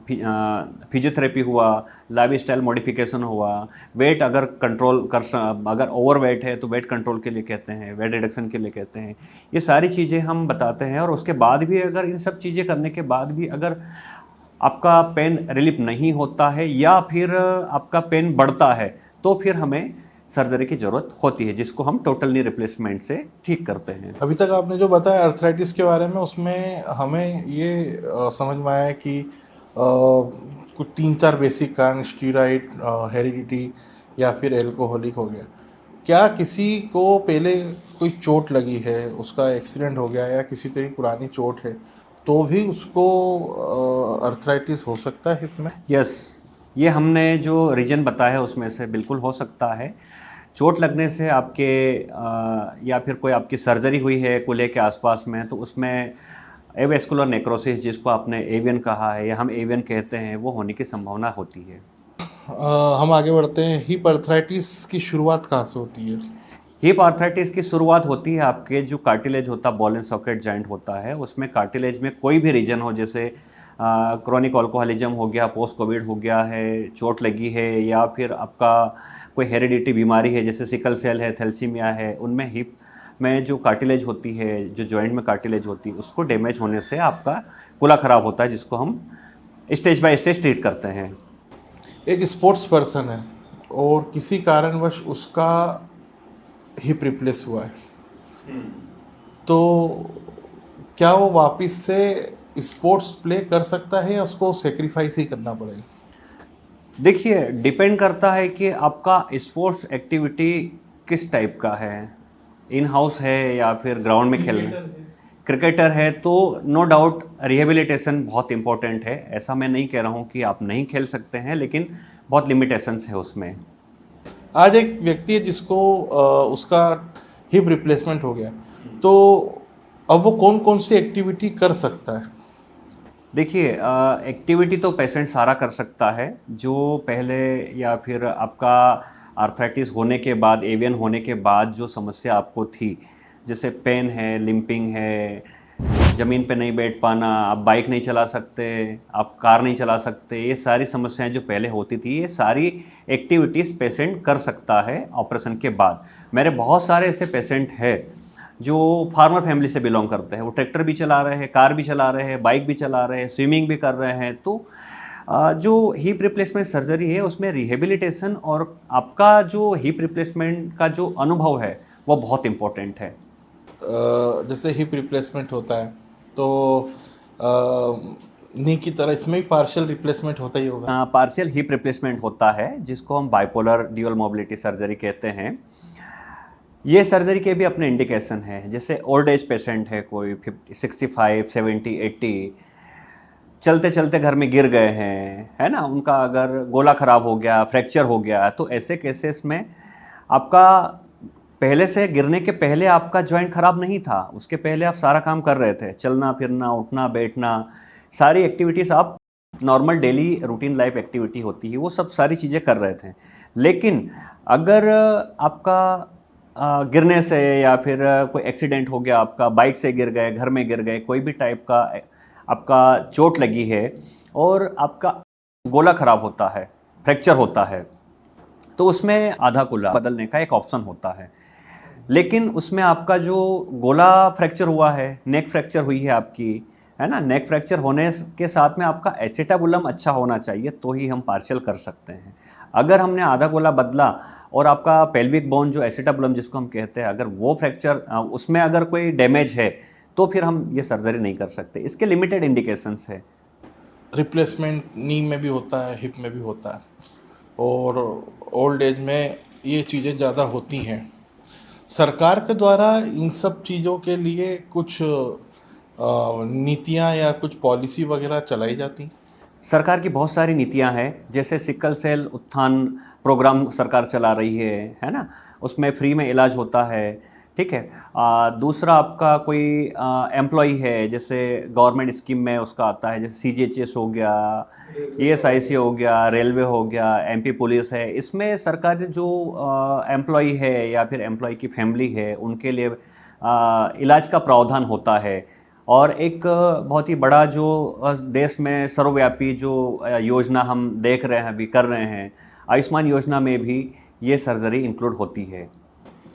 S2: फिजियोथेरेपी हुआ, लाइफ स्टाइल मॉडिफिकेशन हुआ, वेट अगर कंट्रोल अगर ओवर वेट है तो वेट कंट्रोल के लिए कहते हैं, वेट रिडक्शन के लिए कहते हैं। ये सारी चीज़ें हम बताते हैं, और उसके बाद भी अगर इन सब चीज़ें करने के बाद भी अगर आपका पेन रिलीफ नहीं होता है या फिर आपका पेन बढ़ता है तो फिर हमें सर्जरी की ज़रूरत होती है, जिसको हम टोटल नी रिप्लेसमेंट से ठीक करते हैं।
S1: अभी तक आपने जो बताया अर्थराइटिस के बारे में, उसमें हमें ये समझ में आया है कि कुछ 3-4 बेसिक कारण, स्टीरॉइड, हेरिडिटी या फिर एल्कोहलिक हो गया। क्या किसी को पहले कोई चोट लगी है, उसका एक्सीडेंट हो गया या किसी तरह की पुरानी चोट है, तो भी उसको अर्थराइटिस हो सकता है हिप में?
S2: यस, ये हमने जो रीजन बताया है उसमें से बिल्कुल हो सकता है। चोट लगने से आपके या फिर कोई आपकी सर्जरी हुई है कूल्हे के आसपास में, तो उसमें एवेस्कुलर नेक्रोसिस, जिसको आपने एवियन कहा है या हम एवियन कहते हैं, वो होने की संभावना होती है।
S1: हम आगे बढ़ते हैं। हिप अर्थराइटिस की शुरुआत कहाँ से होती है?
S2: हिप आर्थराइटिस की शुरुआत होती है आपके जो कार्टिलेज होता है, बॉल एंड सॉकेट जॉइंट होता है, उसमें कार्टिलेज में कोई भी रीजन हो, जैसे क्रॉनिक अल्कोहलिज्म हो गया, पोस्ट कोविड हो गया है, चोट लगी है, या फिर आपका कोई हेरिडिटी बीमारी है जैसे सिकल सेल है, थैलेसीमिया है, उनमें हिप में जो कार्टिलेज होती है, जो जॉइंट में कार्टिलेज होती है, उसको डैमेज होने से आपका कूल्हा खराब होता है, जिसको हम स्टेज बाय स्टेज ट्रीट करते हैं।
S1: एक स्पोर्ट्स पर्सन है और किसी कारणवश उसका हिप रिप्लेस हुआ है, तो क्या वो वापस से स्पोर्ट्स प्ले कर सकता है या उसको सेक्रीफाइस ही करना पड़ेगा?
S2: देखिए, डिपेंड करता है कि आपका स्पोर्ट्स एक्टिविटी किस टाइप का है, इन हाउस है या फिर ग्राउंड में खेलना। क्रिकेटर है तो नो डाउट रिहेबिलिटेशन बहुत इंपॉर्टेंट है। ऐसा मैं नहीं कह रहा हूँ कि आप नहीं खेल सकते हैं, लेकिन बहुत लिमिटेशंस है उसमें।
S1: आज एक व्यक्ति है जिसको उसका हिप रिप्लेसमेंट हो गया, तो अब वो कौन कौन सी एक्टिविटी कर सकता है?
S2: देखिए, एक्टिविटी तो पेशेंट सारा कर सकता है, जो पहले या फिर आपका आर्थराइटिस होने के बाद, एवियन होने के बाद जो समस्या आपको थी, जैसे पेन है, लिम्पिंग है, ज़मीन पे नहीं बैठ पाना, आप बाइक नहीं चला सकते, आप कार नहीं चला सकते, ये सारी समस्याएं जो पहले होती थी, ये सारी एक्टिविटीज़ पेशेंट कर सकता है ऑपरेशन के बाद। मेरे बहुत सारे ऐसे पेशेंट हैं जो फार्मर फैमिली से बिलोंग करते हैं, वो ट्रैक्टर भी चला रहे हैं, कार भी चला रहे हैं, बाइक भी चला रहे हैं, स्विमिंग भी कर रहे हैं। तो जो हिप रिप्लेसमेंट सर्जरी है उसमें रिहेबिलिटेशन और आपका जो हिप रिप्लेसमेंट का जो अनुभव है वो बहुत इम्पोर्टेंट है।
S1: जैसे हिप रिप्लेसमेंट होता है तो नी की तरह इसमें भी पार्शियल रिप्लेसमेंट होता ही होगा?
S2: पार्शियल हिप रिप्लेसमेंट होता है, जिसको हम बाइपोलर ड्यूअल मोबिलिटी सर्जरी कहते हैं। ये सर्जरी के भी अपने इंडिकेशन है। जैसे ओल्ड एज पेशेंट है, कोई 65, 70, 80, चलते चलते घर में गिर गए हैं, है ना, उनका अगर गोला खराब हो गया, फ्रैक्चर हो गया, तो ऐसे केसेस में आपका पहले से गिरने के पहले आपका जॉइंट खराब नहीं था, उसके पहले आप सारा काम कर रहे थे, चलना फिरना, उठना बैठना, सारी एक्टिविटीज़ आप normal daily routine life activity होती है वो सब सारी चीज़ें कर रहे थे। लेकिन अगर आपका गिरने से या फिर कोई एक्सीडेंट हो गया, आपका बाइक से गिर गए, घर में गिर गए, कोई भी टाइप का आपका चोट लगी है और आपका गोला खराब होता है, फ्रैक्चर होता है, तो उसमें आधा गोला बदलने का एक ऑप्शन होता है। लेकिन उसमें आपका जो गोला फ्रैक्चर हुआ है, नेक फ्रैक्चर हुई है आपकी, है ना, नेक फ्रैक्चर होने के साथ में आपका एसिटाबुलम अच्छा होना चाहिए, तो ही हम पार्शियल कर सकते हैं। अगर हमने आधा गोला बदला और आपका पेल्विक बोन जो एसिटाबुलम जिसको हम कहते हैं, अगर वो फ्रैक्चर उसमें अगर कोई डैमेज है तो फिर हम ये सर्जरी नहीं कर सकते। इसके लिमिटेड इंडिकेशंस है।
S1: रिप्लेसमेंट नी में भी होता है, हिप में भी होता है, और ओल्ड एज में ये चीज़ें ज़्यादा होती हैं। सरकार के द्वारा इन सब चीज़ों के लिए कुछ नीतियाँ या कुछ पॉलिसी वगैरह चलाई जाती?
S2: सरकार की बहुत सारी नीतियां हैं, जैसे सिकल सेल उत्थान प्रोग्राम सरकार चला रही है ना, उसमें फ्री में इलाज होता है, ठीक है। दूसरा आपका कोई एम्प्लॉय है, जैसे गवर्नमेंट स्कीम में उसका आता है, जैसे CGHS हो गया, ESIC हो गया, रेलवे हो गया, MP पुलिस है, इसमें सरकार जो एम्प्लॉय है या फिर एम्प्लॉय की फैमिली है उनके लिए इलाज का प्रावधान होता है। और एक बहुत ही बड़ा जो देश में सर्वव्यापी जो योजना हम देख रहे हैं, अभी कर रहे हैं, आयुष्मान योजना में भी ये सर्जरी इंक्लूड होती है।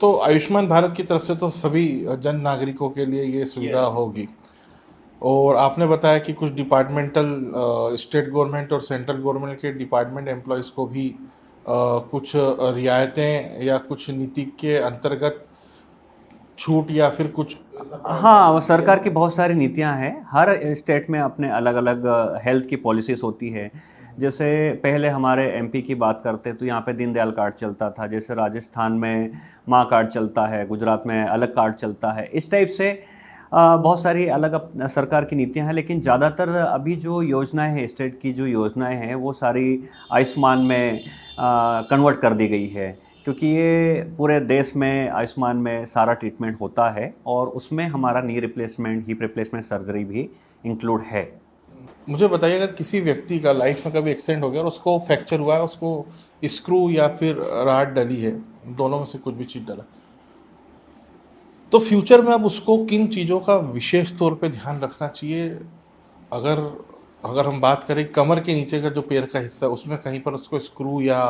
S1: तो आयुष्मान भारत की तरफ से तो सभी जन नागरिकों के लिए ये सुविधा होगी। और आपने बताया कि कुछ डिपार्टमेंटल स्टेट गवर्नमेंट और सेंट्रल गवर्नमेंट के डिपार्टमेंट एम्प्लॉयज़ को भी कुछ रियायतें या कुछ नीति के अंतर्गत छूट या फिर कुछ?
S2: हाँ, सरकार की बहुत सारी नीतियां हैं, हर स्टेट में अपने अलग अलग हेल्थ की पॉलिसीज होती है। जैसे पहले हमारे MP की बात करते तो यहाँ पे दीनदयाल कार्ड चलता था, जैसे राजस्थान में माँ कार्ड चलता है, गुजरात में अलग कार्ड चलता है, इस टाइप से बहुत सारी अलग सरकार की नीतियां हैं। लेकिन ज़्यादातर अभी जो योजनाएं हैं, स्टेट की जो योजनाएं हैं, वो सारी आयुष्मान में कन्वर्ट कर दी गई है, क्योंकि ये पूरे देश में आयुष्मान में सारा ट्रीटमेंट होता है और उसमें हमारा knee replacement, hip replacement surgery भी इंक्लूड है।
S1: मुझे बताइए, अगर किसी व्यक्ति का लाइफ में कभी एक्सीडेंट हो गया और उसको फ्रैक्चर हुआ है, उसको स्क्रू या फिर राड डली है, दोनों में से कुछ भी चीज़ डला, तो फ्यूचर में अब उसको किन चीज़ों का विशेष तौर पे ध्यान रखना चाहिए? अगर हम बात करें कमर के नीचे का जो पैर का हिस्सा, उसमें कहीं पर उसको स्क्रू या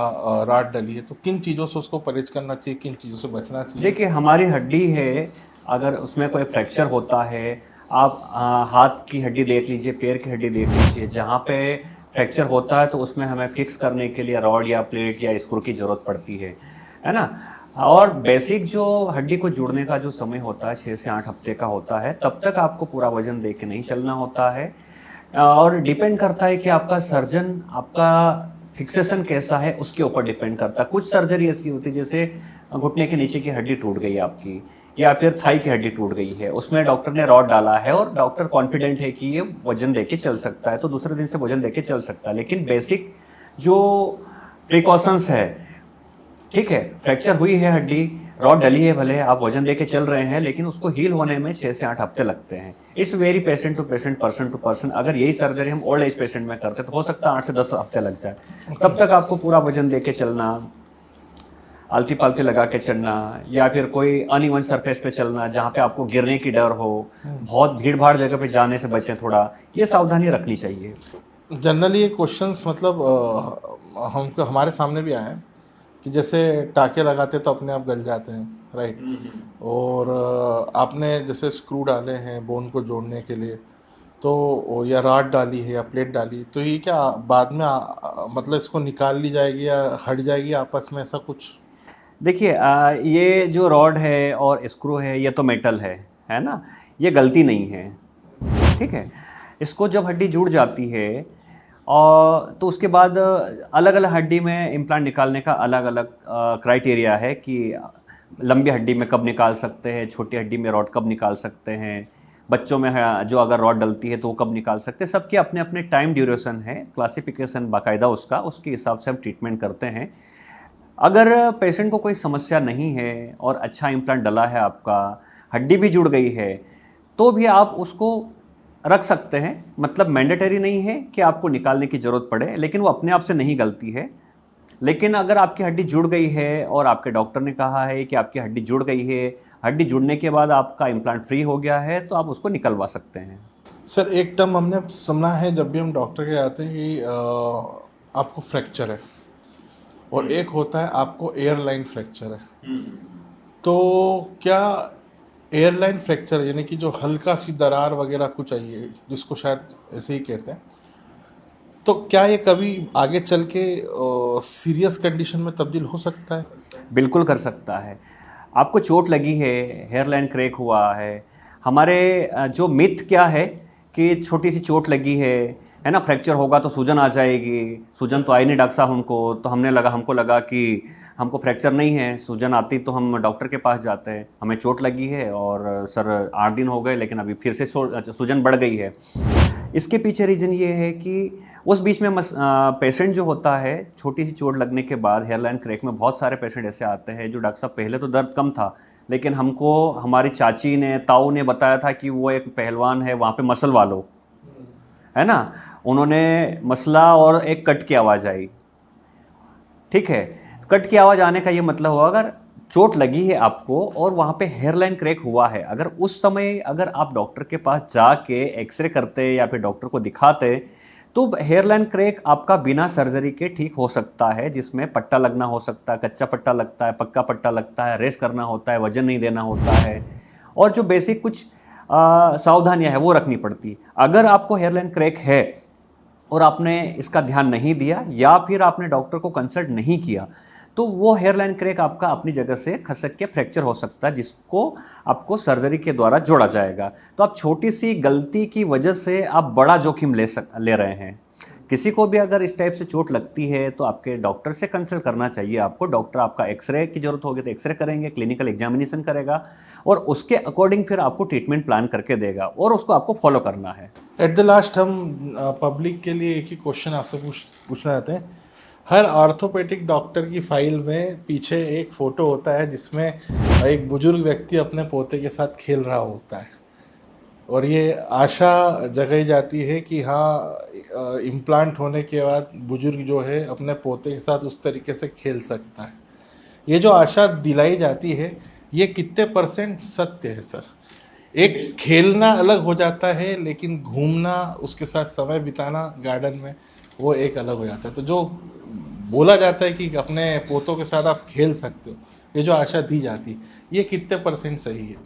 S1: राड डली है, तो किन चीज़ों से उसको परहेज करना चाहिए, किन चीज़ों से बचना चाहिए?
S2: देखिए, हमारी हड्डी है, अगर उसमें कोई फ्रैक्चर होता है, आप हाथ की हड्डी देख लीजिए, पैर की हड्डी देख लीजिए, जहाँ पे फ्रैक्चर होता है तो उसमें हमें फिक्स करने के लिए रॉड या प्लेट या स्क्रू की ज़रूरत पड़ती है ना। और बेसिक जो हड्डी को जुड़ने का जो समय होता है 6 से 8 हफ्ते का होता है, तब तक आपको पूरा वजन दे के नहीं चलना होता है। और डिपेंड करता है कि आपका सर्जन, आपका फिक्सेशन कैसा है, उसके ऊपर डिपेंड करता है। कुछ सर्जरी ऐसी होती है, जैसे घुटने के नीचे की हड्डी टूट गई आपकी, या फिर थाई की हड्डी टूट गई है, उसमें डॉक्टर ने रॉड डाला है और डॉक्टर कॉन्फिडेंट है कि ये वजन देके चल सकता है, तो दूसरे दिन से वजन देके चल सकता है। लेकिन बेसिक जो प्रिकॉशंस है, ठीक है, फ्रैक्चर हुई है हड्डी, रॉड डली है, भले आप वजन देके चल रहे हैं, लेकिन उसको हील होने में 6 से 8 हफ्ते लगते हैं। इस vary patient to patient, person to person. अगर यही सर्जरी हम ओल्ड एज पेशेंट में करते तो हो सकता है 8 से 10 हफ्ते लग जाए। तब तक आपको पूरा वजन देके चलना, आलती पालती लगा के चलना, या फिर कोई अनइवन सरफेस पे चलना जहाँ पे आपको गिरने की डर हो, बहुत भीड़ भाड़ जगह पे जाने से बचें, थोड़ा ये सावधानी रखनी चाहिए।
S1: जनरली ये क्वेश्चंस मतलब हमको हमारे सामने भी आए हैं कि जैसे टाके लगाते तो अपने आप गल जाते हैं, राइट? और आपने जैसे स्क्रू डाले हैं बोन को जोड़ने के लिए, तो या राड डाली है या प्लेट डाली, तो ये क्या बाद में मतलब इसको निकाल ली जाएगी या हट जाएगी आपस में, ऐसा कुछ?
S2: देखिए, ये जो रॉड है और स्क्रू है, ये तो मेटल है ना, ये गलती नहीं है, ठीक है। इसको जब हड्डी जुड़ जाती है और तो उसके बाद अलग अलग हड्डी में इम्प्लांट निकालने का अलग अलग क्राइटेरिया है कि लंबी हड्डी में कब निकाल सकते हैं, छोटी हड्डी में रॉड कब निकाल सकते हैं, बच्चों में है जो अगर रॉड डलती है तो वो कब निकाल सकते हैं, सबके अपने अपने टाइम ड्यूरेशन है, क्लासिफिकेशन बाकायदा उसके हिसाब से हम ट्रीटमेंट करते हैं। अगर पेशेंट को कोई समस्या नहीं है और अच्छा इम्प्लांट डला है, आपका हड्डी भी जुड़ गई है, तो भी आप उसको रख सकते हैं। मतलब मैंडेटरी नहीं है कि आपको निकालने की ज़रूरत पड़े, लेकिन वो अपने आप से नहीं गलती है। लेकिन अगर आपकी हड्डी जुड़ गई है और आपके डॉक्टर ने कहा है कि आपकी हड्डी जुड़ गई है, हड्डी जुड़ने के बाद आपका इम्प्लांट फ्री हो गया है, तो आप उसको निकलवा सकते हैं।
S1: सर एक टर्म हमने सुना है जब भी हम डॉक्टर के आते हैं कि आपको फ्रैक्चर है, और एक होता है आपको एयरलाइन फ्रैक्चर है। तो क्या एयरलाइन फ्रैक्चर यानी कि जो हल्का सी दरार वगैरह कुछ आई है, जिसको शायद ऐसे ही कहते हैं, तो क्या ये कभी आगे चल के सीरियस कंडीशन में तब्दील हो सकता है?
S2: बिल्कुल कर सकता है। आपको चोट लगी है, हेयरलाइन क्रैक हुआ है, हमारे जो मिथ क्या है कि छोटी सी चोट लगी है ना, फ्रैक्चर होगा तो सूजन आ जाएगी, सूजन तो आई नहीं डॉक्टर साहब हमको, तो हमको लगा कि हमको फ्रैक्चर नहीं है, सूजन आती तो हम डॉक्टर के पास जाते हैं, हमें चोट लगी है और सर 8 दिन हो गए लेकिन अभी फिर से सूजन बढ़ गई है। इसके पीछे रीज़न ये है कि उस बीच में पेशेंट जो होता है, छोटी सी चोट लगने के बाद हेयरलाइन क्रैक में बहुत सारे पेशेंट ऐसे आते हैं जो डॉक्टर साहब पहले तो दर्द कम था, लेकिन हमको हमारी चाची ने, ताऊ ने बताया था कि वो एक पहलवान है वहाँ पे मसल वालों, है ना, उन्होंने मसला और एक कट की आवाज़ आई। ठीक है, कट की आवाज़ आने का ये मतलब हुआ अगर चोट लगी है आपको और वहाँ पे हेयरलाइन क्रैक हुआ है, अगर उस समय अगर आप डॉक्टर के पास जाके एक्सरे करते या फिर डॉक्टर को दिखाते, तो हेयरलाइन क्रैक आपका बिना सर्जरी के ठीक हो सकता है, जिसमें पट्टा लगना हो सकता है, कच्चा पट्टा लगता है, पक्का पट्टा लगता है, रेस्ट करना होता है, वजन नहीं देना होता है, और जो बेसिक कुछ सावधानियां है वो रखनी पड़ती है। अगर आपको हेयरलाइन क्रैक है और आपने इसका ध्यान नहीं दिया या फिर आपने डॉक्टर को कंसल्ट नहीं किया, तो वो हेयरलाइन क्रैक आपका अपनी जगह से खसक के फ्रैक्चर हो सकता है, जिसको आपको सर्जरी के द्वारा जोड़ा जाएगा। तो आप छोटी सी गलती की वजह से आप बड़ा जोखिम ले रहे हैं। किसी को भी अगर इस टाइप से चोट लगती है तो आपके डॉक्टर से कंसल्ट करना चाहिए आपको। डॉक्टर आपका एक्सरे की जरूरत होगी तो एक्सरे करेंगे, क्लिनिकल एग्जामिनेशन करेगा और उसके अकॉर्डिंग फिर आपको ट्रीटमेंट प्लान करके देगा और उसको आपको फॉलो करना है।
S1: एट द लास्ट हम पब्लिक के लिए एक ही क्वेश्चन आपसे पूछना चाहते हैं। हर ऑर्थोपेडिक डॉक्टर की फाइल में पीछे एक फ़ोटो होता है जिसमें एक बुजुर्ग व्यक्ति अपने पोते के साथ खेल रहा होता है, और ये आशा जगाई जाती है कि हाँ, इम्प्लांट होने के बाद बुजुर्ग जो है अपने पोते के साथ उस तरीके से खेल सकता है। ये जो आशा दिलाई जाती है, ये कितने % सत्य है सर? एक खेलना अलग हो जाता है, लेकिन घूमना, उसके साथ समय बिताना गार्डन में, वो एक अलग हो जाता है। तो जो बोला जाता है कि अपने पोतों के साथ आप खेल सकते हो, ये जो आशा दी जाती है, ये कितने % सही है?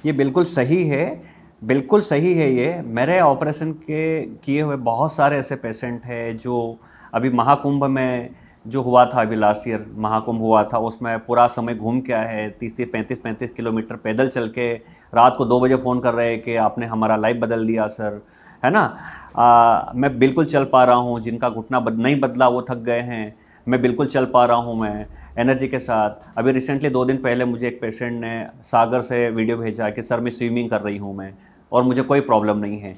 S2: ये बिल्कुल सही है, बिल्कुल सही है। ये मेरे ऑपरेशन के किए हुए बहुत सारे ऐसे पेशेंट हैं जो अभी महाकुंभ में जो हुआ था, अभी लास्ट ईयर महाकुंभ हुआ था, उसमें पूरा समय घूम के आए हैं, 30-35 किलोमीटर पैदल चल के रात को 2 बजे फ़ोन कर रहे हैं कि आपने हमारा लाइफ बदल दिया सर, है ना। मैं बिल्कुल चल पा रहा हूँ, जिनका घुटना नहीं बदला वो थक गए हैं, मैं बिल्कुल चल पा रहा हूँ, मैं एनर्जी के साथ। अभी रिसेंटली 2 दिन पहले मुझे एक पेशेंट ने सागर से वीडियो भेजा कि सर मैं स्विमिंग कर रही हूँ मैं, और मुझे कोई प्रॉब्लम नहीं है,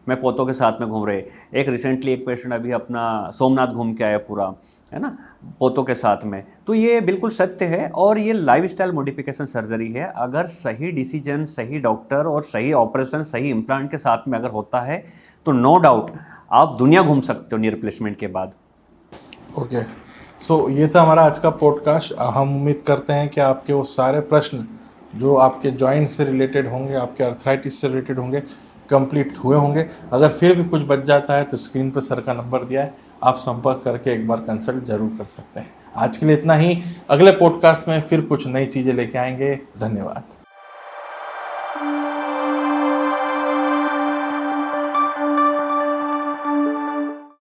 S2: मैं पोतों के साथ में घूम रहे। एक रिसेंटली एक पेशेंट अभी अपना सोमनाथ घूम के आया पूरा, है ना, पोतों के साथ में। तो ये बिल्कुल सत्य है और ये लाइफस्टाइल मॉडिफिकेशन सर्जरी है। अगर सही डिसीजन, सही डॉक्टर और सही ऑपरेशन, सही इम्प्लांट के साथ में अगर होता है तो नो डाउट आप दुनिया घूम सकते हो नी रिप्लेसमेंट के बाद।
S1: ओके, सो ये था हमारा आज का पॉडकास्ट। हम उम्मीद करते हैं कि आपके वो सारे प्रश्न जो आपके जॉइंट से रिलेटेड होंगे, आपके अर्थराइटिस से रिलेटेड होंगे, कंप्लीट हुए होंगे। अगर फिर भी कुछ बच जाता है तो स्क्रीन पर सर का नंबर दिया है, आप संपर्क करके एक बार कंसल्ट जरूर कर सकते हैं। आज के लिए इतना ही। अगले पॉडकास्ट में फिर कुछ नई चीज़ें लेके आएंगे। धन्यवाद।